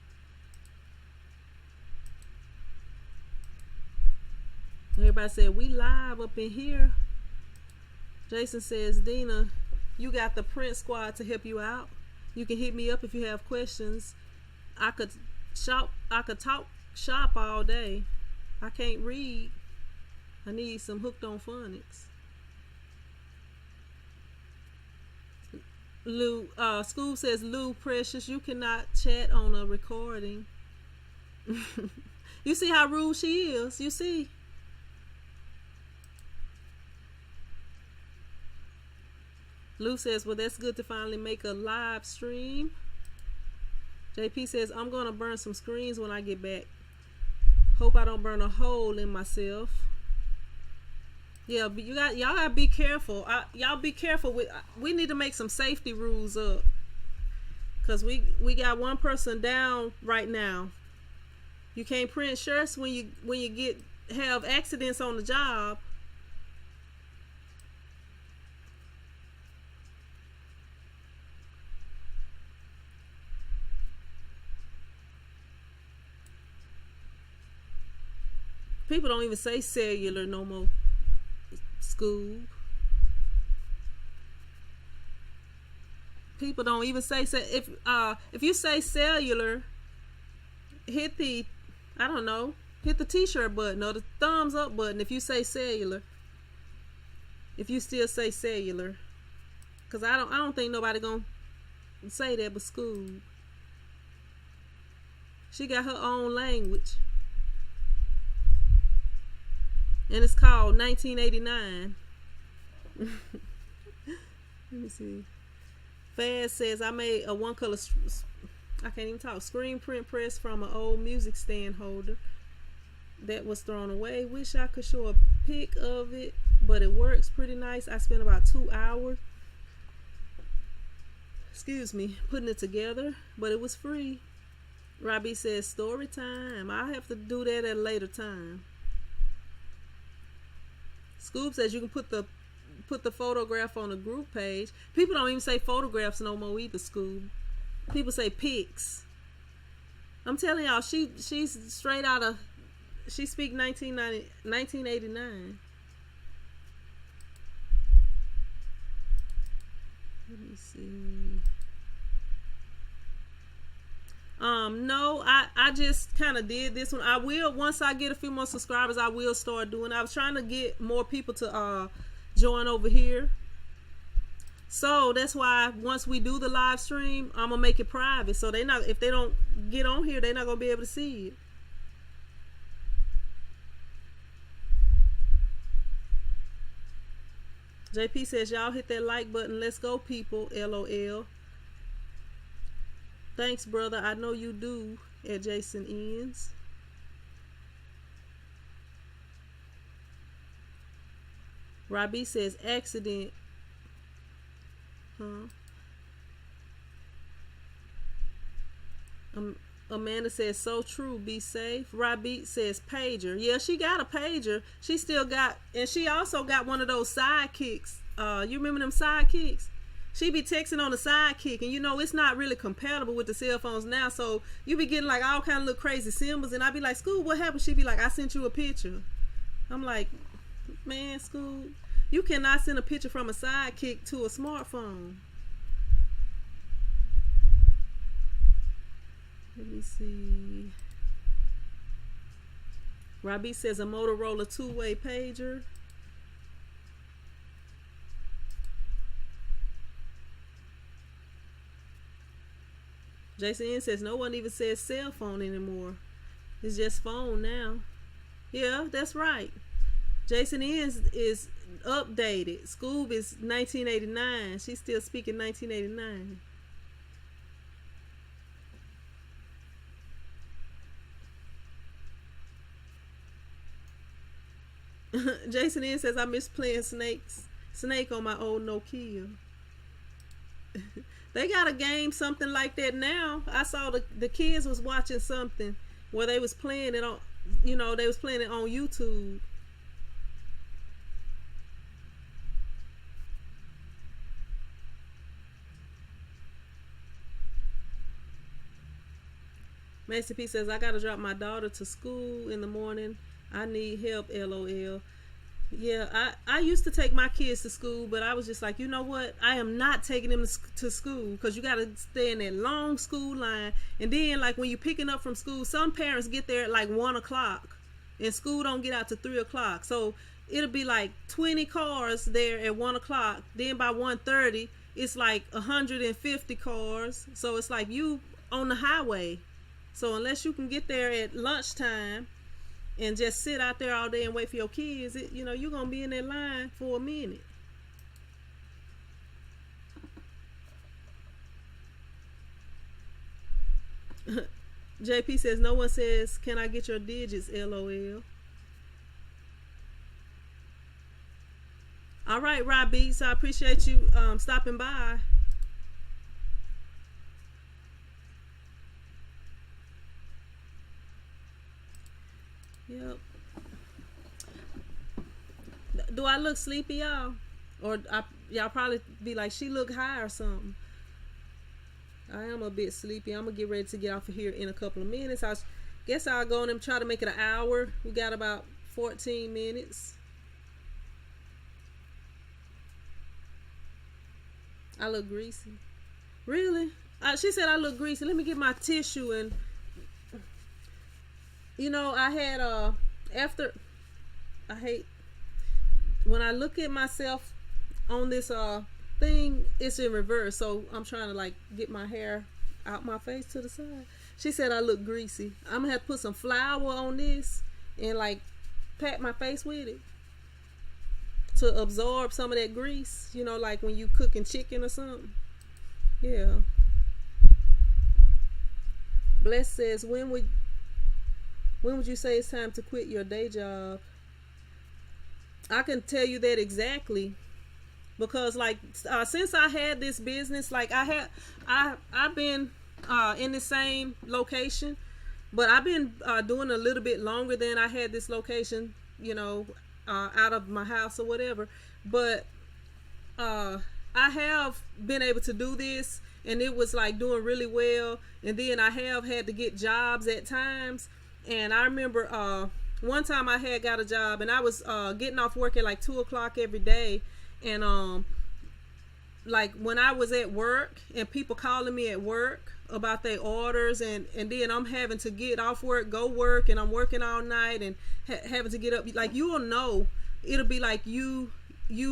Everybody said we live up in here. Jason says, Dina, you got the print squad to help you out. You can hit me up if you have questions. I could talk shop all day. I can't read. I need some hooked on phonics. Lou, School says, Lou, precious, you cannot chat on a recording. You see how rude she is? You see? Lou says, well, that's good to finally make a live stream. JP says, I'm going to burn some screens when I get back. Hope I don't burn a hole in myself. Yeah, but y'all gotta be careful. Y'all be careful with. We need to make some safety rules up, cause we got one person down right now. You can't print shirts when you have accidents on the job. People don't even say cellular no more. School. People don't even say if you say cellular, hit the t-shirt button or the thumbs up button if you say cellular. If you still say cellular, cause I don't think nobody gonna say that but School. She got her own language. And it's called 1989. Let me see. Faz says, I made a one color, I can't even talk, screen print press from an old music stand holder that was thrown away. Wish I could show a pic of it, but it works pretty nice. I spent about 2 hours, putting it together, but it was free. Robbie says, story time. I have to do that at a later time. Scoop says you can put the photograph on the group page. People don't even say photographs no more either, Scoop. People say pics. I'm telling y'all, she's straight out of, she speak 1989. Let me see. No, I just kind of did this one. I will, once I get a few more subscribers, I will start doing. I was trying to get more people to join over here. So that's why once we do the live stream, I'm gonna make it private. So if they don't get on here, they're not gonna be able to see it. JP says, y'all hit that like button. Let's go, people. LOL. Thanks, brother. I know you do. At Jason Ends. Robbie says accident. Huh? Amanda says, so true, be safe. Robbie says, pager. Yeah, she got a pager. She still got, and she also got one of those sidekicks. You remember them sidekicks? She be texting on the sidekick, and you know, it's not really compatible with the cell phones now, so you be getting like all kind of little crazy symbols, and I be like, School, what happened? She be like, I sent you a picture. I'm like, man, School, you cannot send a picture from a sidekick to a smartphone. Let me see. Robbie says a Motorola two-way pager. Jason N says no one even says cell phone anymore. It's just phone now. Yeah, that's right. Jason N is updated. Scoob is 1989. She's still speaking 1989. Jason N says I miss playing Snake on my old Nokia. They got a game something like that now. I saw the kids was watching something where they was playing it on, you know, they was playing it on YouTube. Macy P says I gotta drop my daughter to school in the morning. I need help, LOL. Yeah, I used to take my kids to school, but I was just like, you know what? I am not taking them to school because you got to stay in that long school line. And then, like, when you're picking up from school, some parents get there at like 1 o'clock and school don't get out to 3 o'clock. So it'll be like 20 cars there at 1 o'clock. Then by 1:30, it's like 150 cars. So it's like you on the highway. So unless you can get there at lunchtime and just sit out there all day and wait for your kids, you know, you're going to be in that line for a minute. JP says, no one says, can I get your digits, LOL. All right, Rob Beats, I appreciate you stopping by. Yep. Do I look sleepy, y'all? Or y'all probably be like, she look high or something. I am a bit sleepy. I'm going to get ready to get off of here in a couple of minutes. I guess I'll go and try to make it an hour. We got about 14 minutes. I look greasy. Really? She said I look greasy. Let me get my tissue. And you know, I had after I hate when I look at myself on this thing, it's in reverse. So I'm trying to like get my hair out my face to the side. She said I look greasy. I'm gonna have to put some flour on this and like pat my face with it to absorb some of that grease, you know, like when you cooking chicken or something. Yeah. Bless says, when would you say it's time to quit your day job? I can tell you that exactly, because like since I had this business, like I've been in the same location, but I've been doing a little bit longer than I had this location, you know, out of my house or whatever. But I have been able to do this, and it was like doing really well. And then I have had to get jobs at times. And I remember one time I had got a job, and I was getting off work at like 2 o'clock every day. And like when I was at work and people calling me at work about their orders, and then I'm having to get off work, go work, and I'm working all night and having to get up. Like, you will know, it'll be like you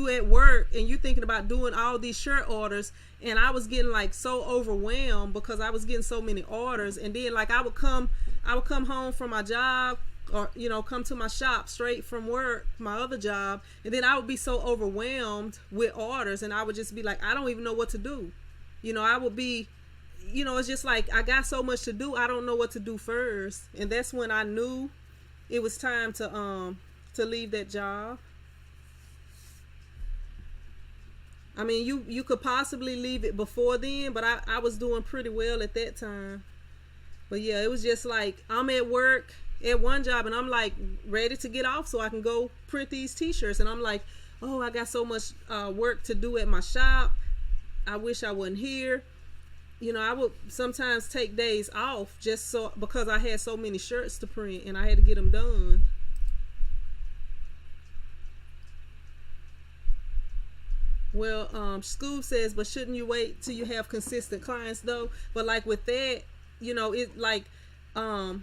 at work and you thinking about doing all these shirt orders, and I was getting like so overwhelmed because I was getting so many orders. And then like I would come home from my job, or you know, come to my shop straight from work, my other job, and then I would be so overwhelmed with orders, and I would just be like, I don't even know what to do. You know, I would be, you know, it's just like I got so much to do, I don't know what to do first. And that's when I knew it was time to leave that job. I mean, you could possibly leave it before then, but I was doing pretty well at that time. But yeah, it was just like I'm at work at one job and I'm like ready to get off so I can go print these t-shirts, and I'm like, oh, I got so much work to do at my shop. I wish I wasn't here. You know, I would sometimes take days off just so because I had so many shirts to print and I had to get them done. Well, school says, but shouldn't you wait till you have consistent clients though? But like with that, you know, it like, I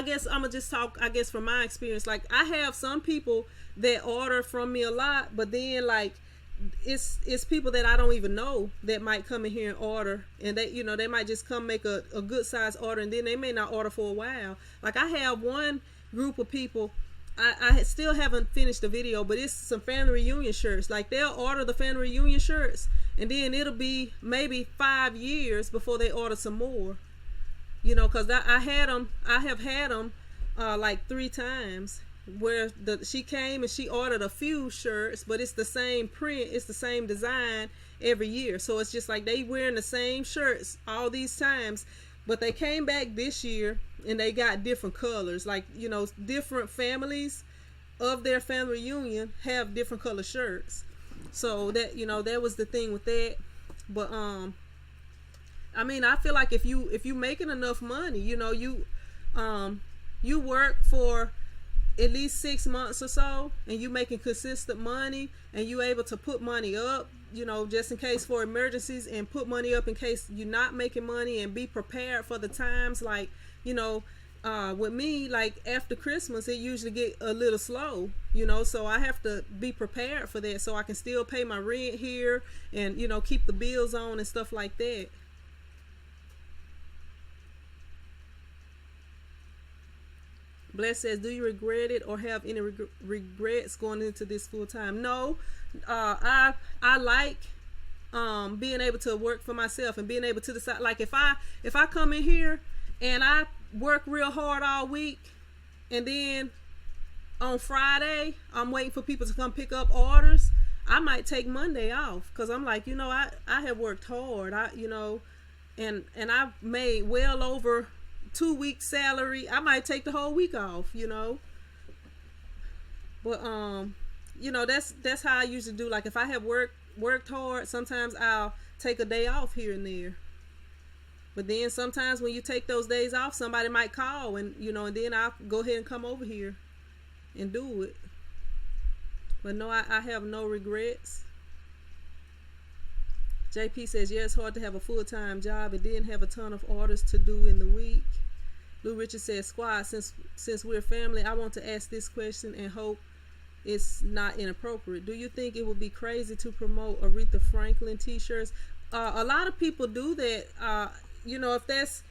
guess I'm gonna just talk, I guess from my experience, like I have some people that order from me a lot, but then like it's people that I don't even know that might come in here and order, and they, you know, they might just come make a good size order, and then they may not order for a while. Like I have one group of people, I still haven't finished the video, but it's some family reunion shirts. Like they'll order the family reunion shirts, and then it'll be maybe 5 years before they order some more. You know, because I have had them like 3 times where she came and she ordered a few shirts, but it's the same print, it's the same design every year. So it's just like they wearing the same shirts all these times, but they came back this year and they got different colors. Like, you know, different families of their family reunion have different color shirts. So that, you know, that was the thing with that. But I mean, I feel like if you making enough money, you know, you work for at least 6 months or so, and you making consistent money, and you able to put money up, you know, just in case for emergencies, and put money up in case you're not making money, and be prepared for the times. Like, you know, with me, like after Christmas, it usually get a little slow, you know, so I have to be prepared for that so I can still pay my rent here and, you know, keep the bills on and stuff like that. Bless says, do you regret it or have any regrets going into this full time? No, I like being able to work for myself and being able to decide. Like if I come in here and I work real hard all week, and then on Friday I'm waiting for people to come pick up orders, I might take Monday off because I'm like, you know, I have worked hard. You know, and I've made well over 2 weeks salary. I might take the whole week off, you know. But you know, that's how I usually do. Like if I have worked hard, sometimes I'll take a day off here and there. But then sometimes when you take those days off, somebody might call, and you know, and then I'll go ahead and come over here and do it. But no, I have no regrets. JP says, yeah, it's hard to have a full-time job and then have a ton of orders to do in the week. Lou Richard says, squad, since we're family, I want to ask this question and hope it's not inappropriate. Do you think it would be crazy to promote Aretha Franklin t-shirts? A lot of people do that. You know, if that's,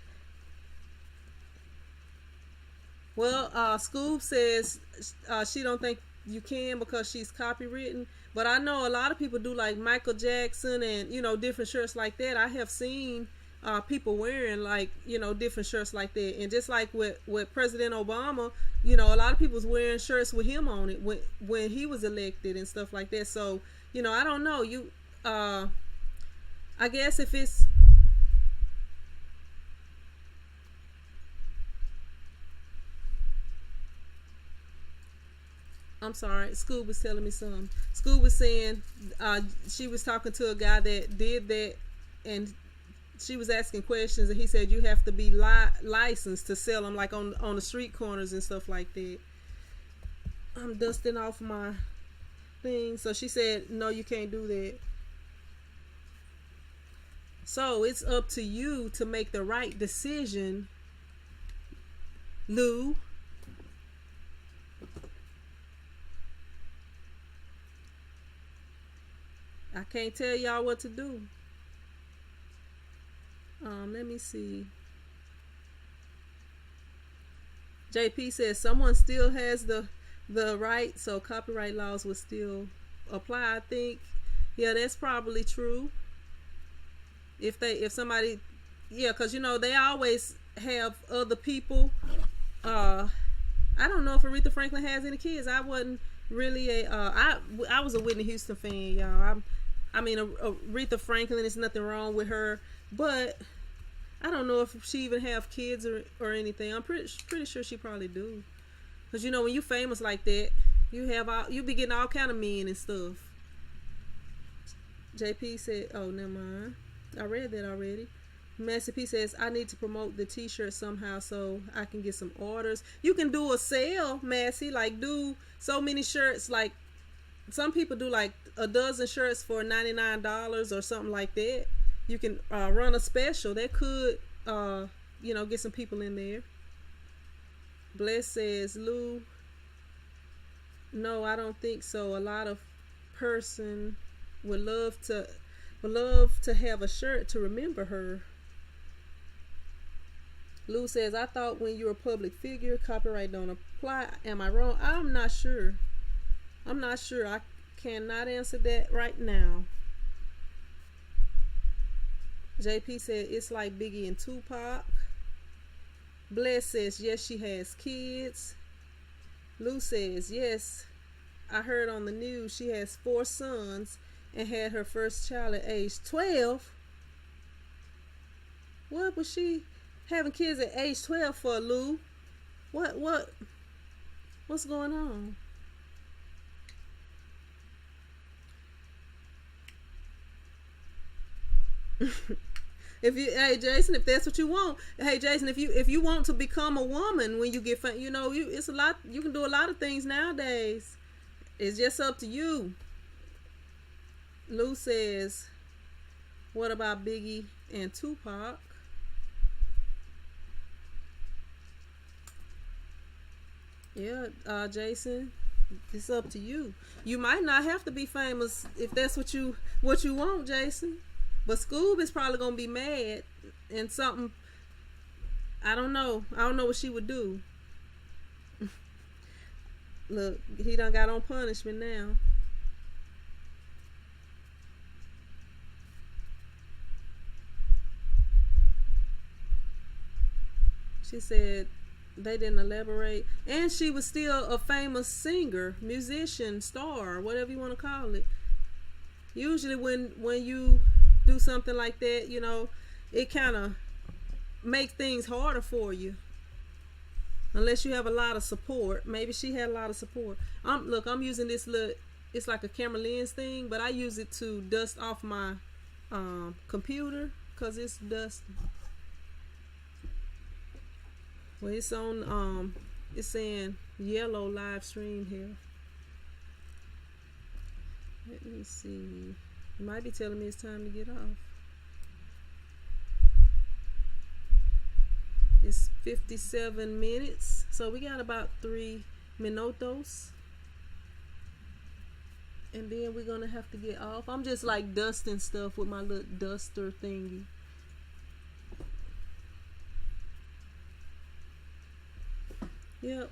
well, Scoob says she don't think you can because she's copywritten. But I know a lot of people do, like Michael Jackson and, you know, different shirts like that. I have seen people wearing, like, you know, different shirts like that. And just like with President Obama, you know, a lot of people was wearing shirts with him on it when he was elected and stuff like that. So, you know, I don't know. I guess if it's, I'm sorry, Scoob was telling me something. Scoob was saying she was talking to a guy that did that, and she was asking questions, and he said you have to be licensed to sell them, like on the street corners and stuff like that. I'm dusting off my thing. So she said, no, you can't do that. So it's up to you to make the right decision, Lou. I can't tell y'all what to do. Let me see. JP says someone still has the right, so copyright laws will still apply. I think, yeah, that's probably true. If somebody, yeah, because you know they always have other people. I don't know if Aretha Franklin has any kids. I wasn't really I was a Whitney Houston fan, y'all. I mean, Aretha Franklin, there's nothing wrong with her, but I don't know if she even have kids or anything. I'm pretty sure she probably do. Cause you know when you famous like that, you be getting all kind of men and stuff. JP said, "Oh, never mind. I read that already." Master P says, "I need to promote the T-shirt somehow so I can get some orders." You can do a sale, Massey. Like do so many shirts. Like some people do like a dozen shirts for $99 or something like that. You can run a special that could, get some people in there. Bless says, "Lou, no, I don't think so. A lot of person would love to have a shirt to remember her." Lou says, "I thought when you're a public figure, copyright don't apply. Am I wrong?" I'm not sure. I cannot answer that right now. JP said, "It's like Biggie and Tupac." Bless says, "Yes, she has kids." Lou says, "Yes, I heard on the news she has 4 sons and had her first child at age 12. What was she having kids at age 12 for, Lou? What's going on?" Hey Jason, if that's what you want, hey Jason, if you want to become a woman when you get it's a lot. You can do a lot of things nowadays. It's just up to you. Lou says, "What about Biggie and Tupac?" Yeah, Jason, it's up to you. You might not have to be famous if that's what you want, Jason. But Scoob is probably gonna be mad and something. I don't know. I don't know what she would do. Look, he done got on punishment now. She said they didn't elaborate, and she was still a famous singer, musician, star, whatever you want to call it. Usually, when you do something like that, it kind of make things harder for you. Unless you have a lot of support. Maybe she had a lot of support. I'm using this little, it's like a camera lens thing, but I use it to dust off my computer because it's dusty. Well, it's on, it's saying yellow live stream here. Let me see. It might be telling me it's time to get off. It's 57 minutes, so we got about 3 minutos, and then we're gonna have to get off. I'm just like dusting stuff with my little duster thingy. Yep.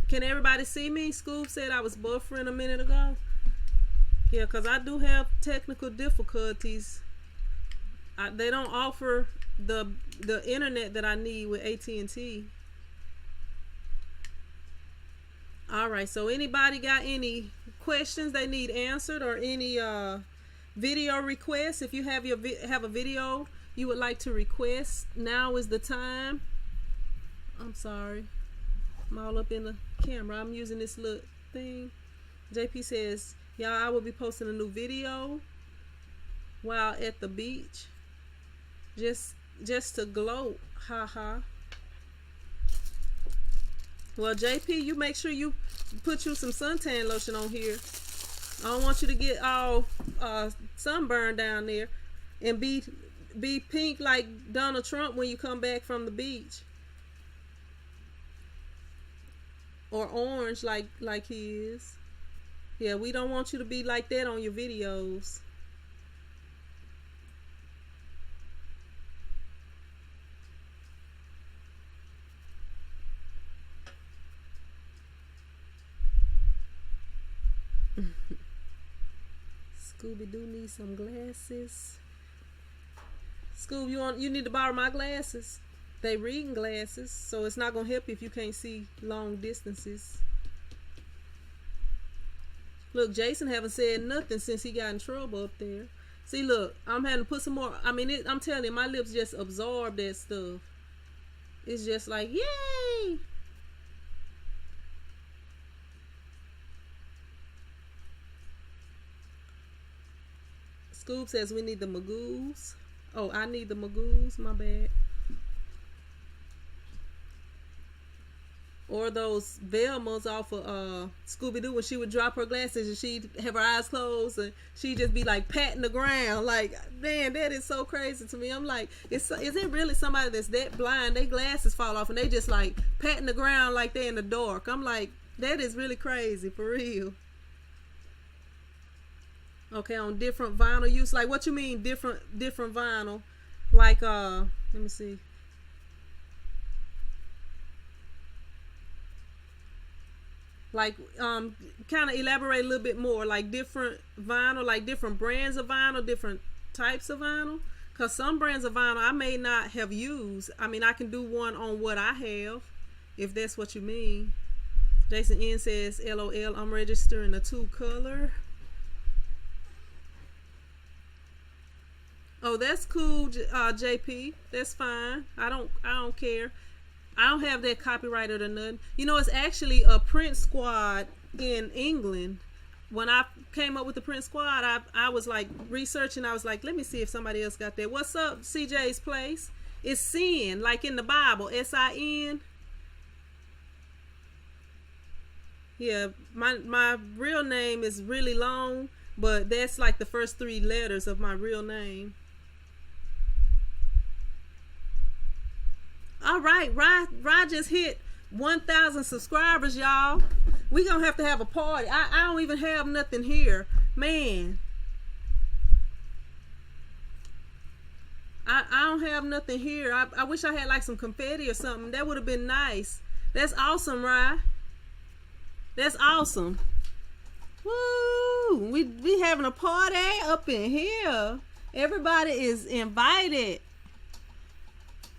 Can everybody see me? Scoob said I was buffering a minute ago. Yeah, because I do have technical difficulties. They don't offer the internet that I need with AT&T. Alright, so anybody got any questions they need answered or any video requests? If you have have a video you would like to request, now is the time. I'm sorry, I'm all up in the camera. I'm using this little thing. JP says, "Y'all, I will be posting a new video while at the beach. Just to gloat, haha." Well, JP, you make sure you put you some suntan lotion on here. I don't want you to get all sunburned down there and be pink like Donald Trump when you come back from the beach, or orange like he is. Yeah, we don't want you to be like that on your videos. Scooby-Doo needs some glasses. Scoob, you need to borrow my glasses. They reading glasses, so it's not gonna help you if you can't see long distances. Look, Jason haven't said nothing since he got in trouble up there. See, look, I'm having to put some more. I mean, I'm telling you, my lips just absorb that stuff. It's just like, yay! Scoop says we need the Magoos. Oh, I need the Magoos. My bad. Or those Velmas off of Scooby-Doo when she would drop her glasses and she'd have her eyes closed and she'd just be like patting the ground. Like, man, that is so crazy to me. I'm like, is it really somebody that's that blind? Their glasses fall off and they just like patting the ground like they're in the dark. I'm like, that is really crazy, for real. Okay, on different vinyl use. Like, what you mean different vinyl? Like, let me see. Like, kind of elaborate a little bit more. Like different vinyl, like different brands of vinyl, different types of vinyl. Because some brands of vinyl I may not have used. I mean, I can do one on what I have, if that's what you mean. Jason N says, LOL, I'm registering a 2-color. Oh, that's cool, JP. That's fine. I don't care. I don't have that copyrighted or nothing. You know, it's actually a print squad in England. When I came up with the print squad, I was like researching. I was like, let me see if somebody else got that. What's up, CJ's Place? It's sin, like in the Bible, SIN. Yeah, my real name is really long, but that's like the first 3 letters of my real name. All right, Rod just hit 1,000 subscribers, y'all. We gonna have to have a party. I don't even have nothing here, man. I don't have nothing here. I wish I had like some confetti or something. That would have been nice. That's awesome, Rod. That's awesome. Woo! We having a party up in here. Everybody is invited.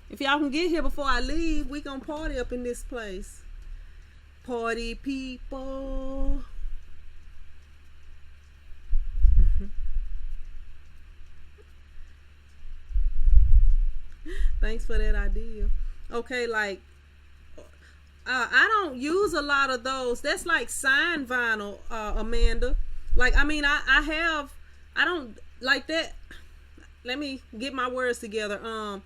If y'all can get here before I leave, we gonna party up in this place. Party people. Thanks for that idea. Okay, like, I don't use a lot of those. That's like signed vinyl, Amanda. Like, I mean, I don't like that. Let me get my words together.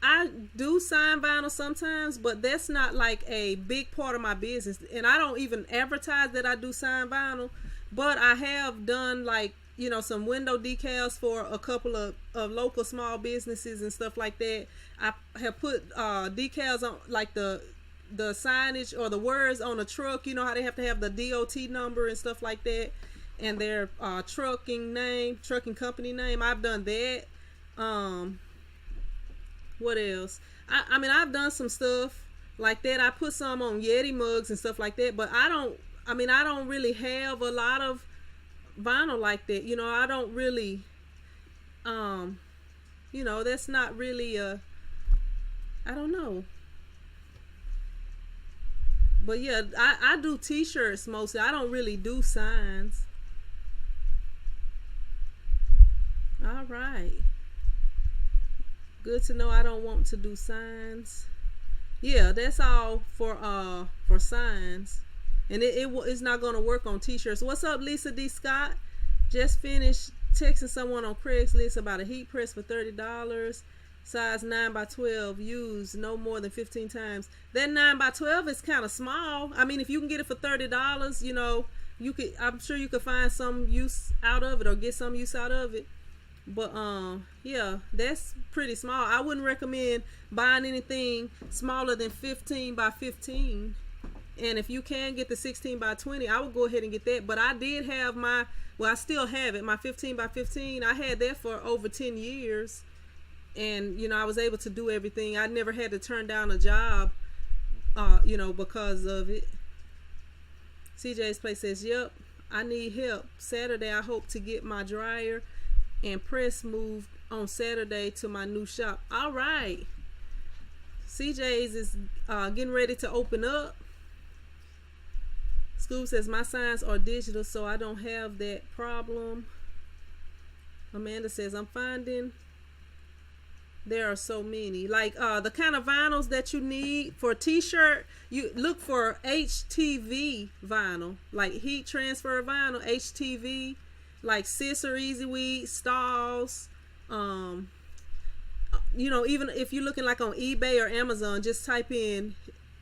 I do sign vinyl sometimes, but that's not like a big part of my business. And I don't even advertise that I do sign vinyl, but I have done like, you know, some window decals for a couple of local small businesses and stuff like that. I have put decals on like the signage or the words on a truck. You know how they have to have the DOT number and stuff like that, and their trucking company name. I've done that. What else? I mean, I've done some stuff like that. I put some on Yeti mugs and stuff like that, but I don't really have a lot of vinyl like that. You know, I don't really, you know, that's not really I don't know. But yeah, I do t-shirts mostly. I don't really do signs. All right. Good to know I don't want to do signs. Yeah, that's all for signs. And it's not going to work on t-shirts. What's up, Lisa D. Scott? Just finished texting someone on Craigslist about a heat press for $30. Size 9x12, used no more than 15 times. That 9x12 is kind of small. I mean, if you can get it for $30, you know, I'm sure you could find some use out of it or get some use out of it. But yeah, that's pretty small. I wouldn't recommend buying anything smaller than 15 by 15. And if you can get the 16 by 20, I would go ahead and get that. But I did have I still have it, my 15 by 15. I had that for over 10 years. And, you know, I was able to do everything. I never had to turn down a job, you know, because of it. CJ's Place says, yep, I need help. Saturday, I hope to get my dryer and press moved on Saturday to my new shop. All right. CJ's is getting ready to open up. Scoob says, my signs are digital, so I don't have that problem. Amanda says, I'm finding there are so many. Like the kind of vinyls that you need for a t-shirt, you look for HTV vinyl, like heat transfer vinyl, HTV, like Sis or Easy Weed, Stalls. You know, even if you're looking like on eBay or Amazon, just type in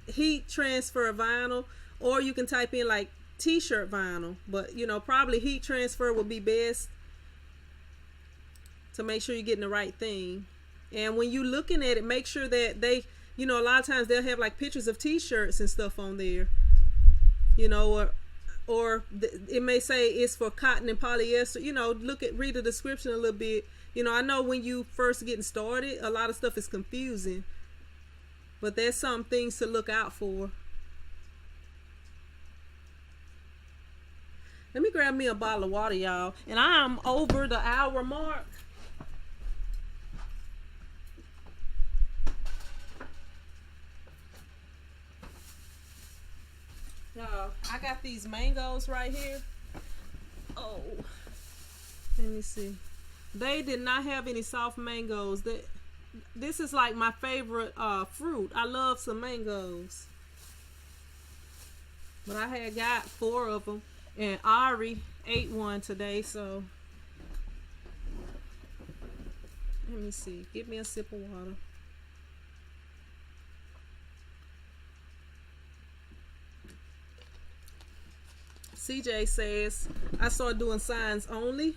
heat transfer vinyl, or you can type in like t-shirt vinyl. But you know, probably heat transfer would be best to make sure you're getting the right thing. And when you looking at it, make sure that they, you know, a lot of times they'll have like pictures of t-shirts and stuff on there, you know, or it may say it's for cotton and polyester. You know, read the description a little bit. You know, I know when you first getting started, a lot of stuff is confusing, but there's some things to look out for. Let me grab me a bottle of water, y'all, and I'm over the hour mark. Y'all, I got these mangoes right here. Oh, let me see. They did not have any soft mangoes. This is like my favorite fruit. I love some mangoes. But I had got 4 of them, and Ari ate one today, so let me see. Give me a sip of water. CJ says, I started doing signs only.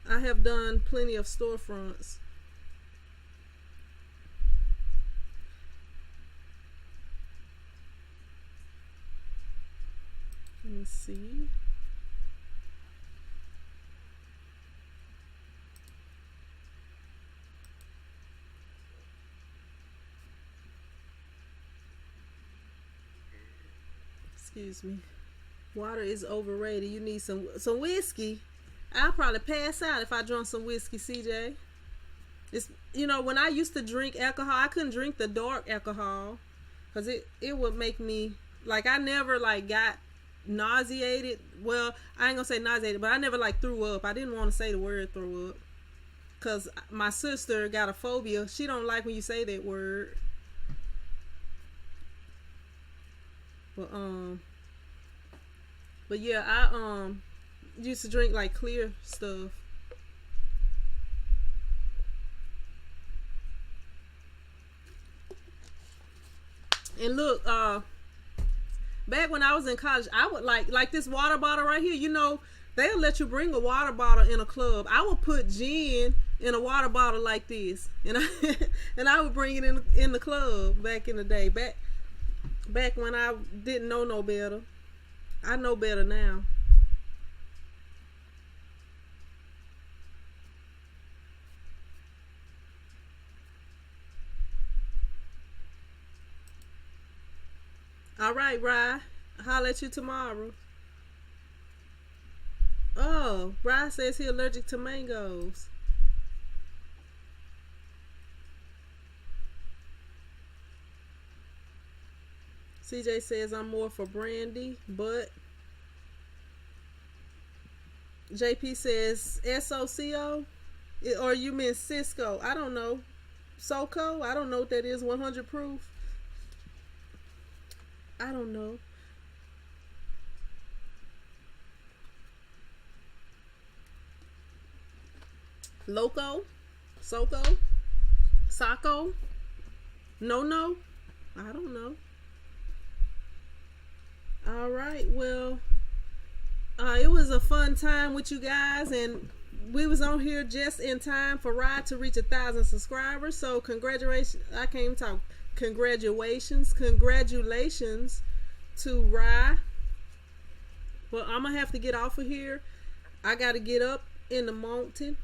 I have done plenty of storefronts. Let me see. Excuse me. Water is overrated. You need some whiskey. I'll probably pass out if I drunk some whiskey, CJ. It's, you know, when I used to drink alcohol, I couldn't drink the dark alcohol because it would make me, like, I never like got nauseated. Well, I ain't gonna say nauseated, but I never like threw up. I didn't want to say the word throw up because my sister got a phobia. She don't like when you say that word. But yeah, I used to drink like clear stuff. And look, back when I was in college, I would like this water bottle right here. You know, they'll let you bring a water bottle in a club. I would put gin in a water bottle like this, and I would bring it in the club back in the day. Back when I didn't know no better. I know better now. All right, Rye. Holler at you tomorrow. Oh, Rye says he allergic to mangoes. CJ says I'm more for brandy, but JP says SOCO, or you mean Cisco? I don't know. SOCO? I don't know what that is. 100 proof? I don't know. Loco? SOCO? Saco? No? I don't know. All right, well, it was a fun time with you guys, and we was on here just in time for Rod to reach 1,000 subscribers. So congratulations! I can't even talk. Congratulations to Rod. Well, I'm gonna have to get off of here. I gotta get up in the mountain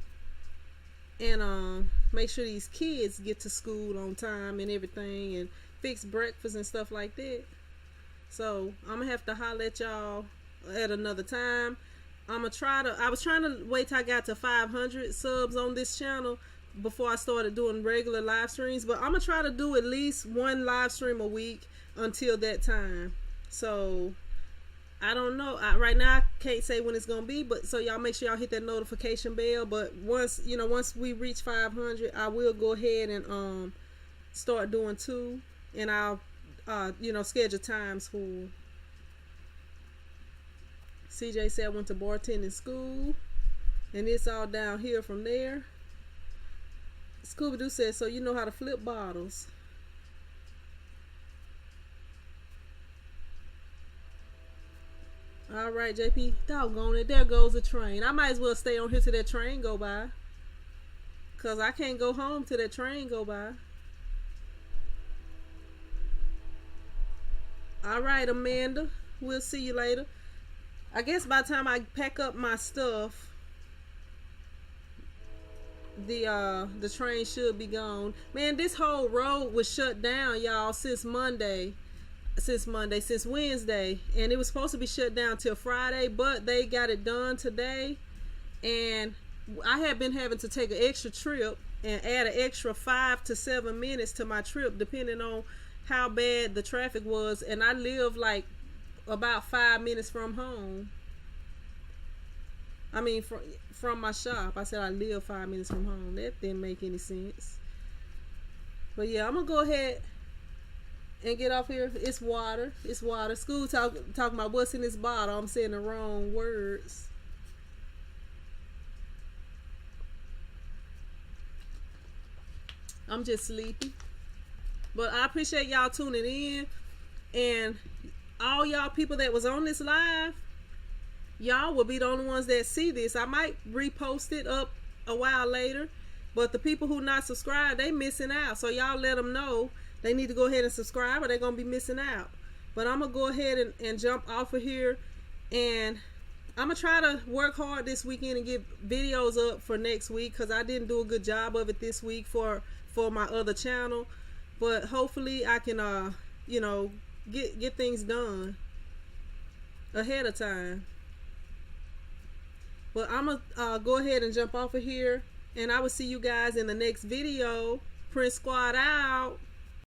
and make sure these kids get to school on time and everything, and fix breakfast and stuff like that. So I'm gonna have to holler at y'all at another time. I was trying to wait till I got to 500 subs on this channel before I started doing regular live streams, but I'm gonna try to do at least one live stream a week until that time. So I don't know. Right now, I can't say when it's gonna be, but so y'all make sure y'all hit that notification bell. But once we reach 500, I will go ahead and start doing 2, and I'll schedule times for. CJ said I went to bartending school, and it's all downhill from there. Scooby Doo said, so you know how to flip bottles. All right, JP. Doggone it. There goes the train. I might as well stay on here till that train go by. Because I can't go home till that train go by. All right, Amanda. We'll see you later. I guess by the time I pack up my stuff, the train should be gone. Man, this whole road was shut down, y'all, since Wednesday, and it was supposed to be shut down till Friday, but they got it done today. And I have been having to take an extra trip and add an extra 5 to 7 minutes to my trip, depending on how bad the traffic was. And I live like about 5 minutes from home. I mean, from my shop. I said I live 5 minutes from home. That didn't make any sense. But yeah, I'm gonna go ahead and get off here. It's water. It's water. School talking about what's in this bottle. I'm saying the wrong words. I'm just sleepy. But I appreciate y'all tuning in. And all y'all people that was on this live, y'all will be the only ones that see this. I might repost it up a while later. But the people who not subscribed, they missing out. So y'all let them know they need to go ahead and subscribe or they're going to be missing out. But I'm going to go ahead and jump off of here. And I'm going to try to work hard this weekend and get videos up for next week, because I didn't do a good job of it this week for my other channel. But hopefully I can, get things done ahead of time. But I'm going to go ahead and jump off of here. And I will see you guys in the next video. Prince Squad out.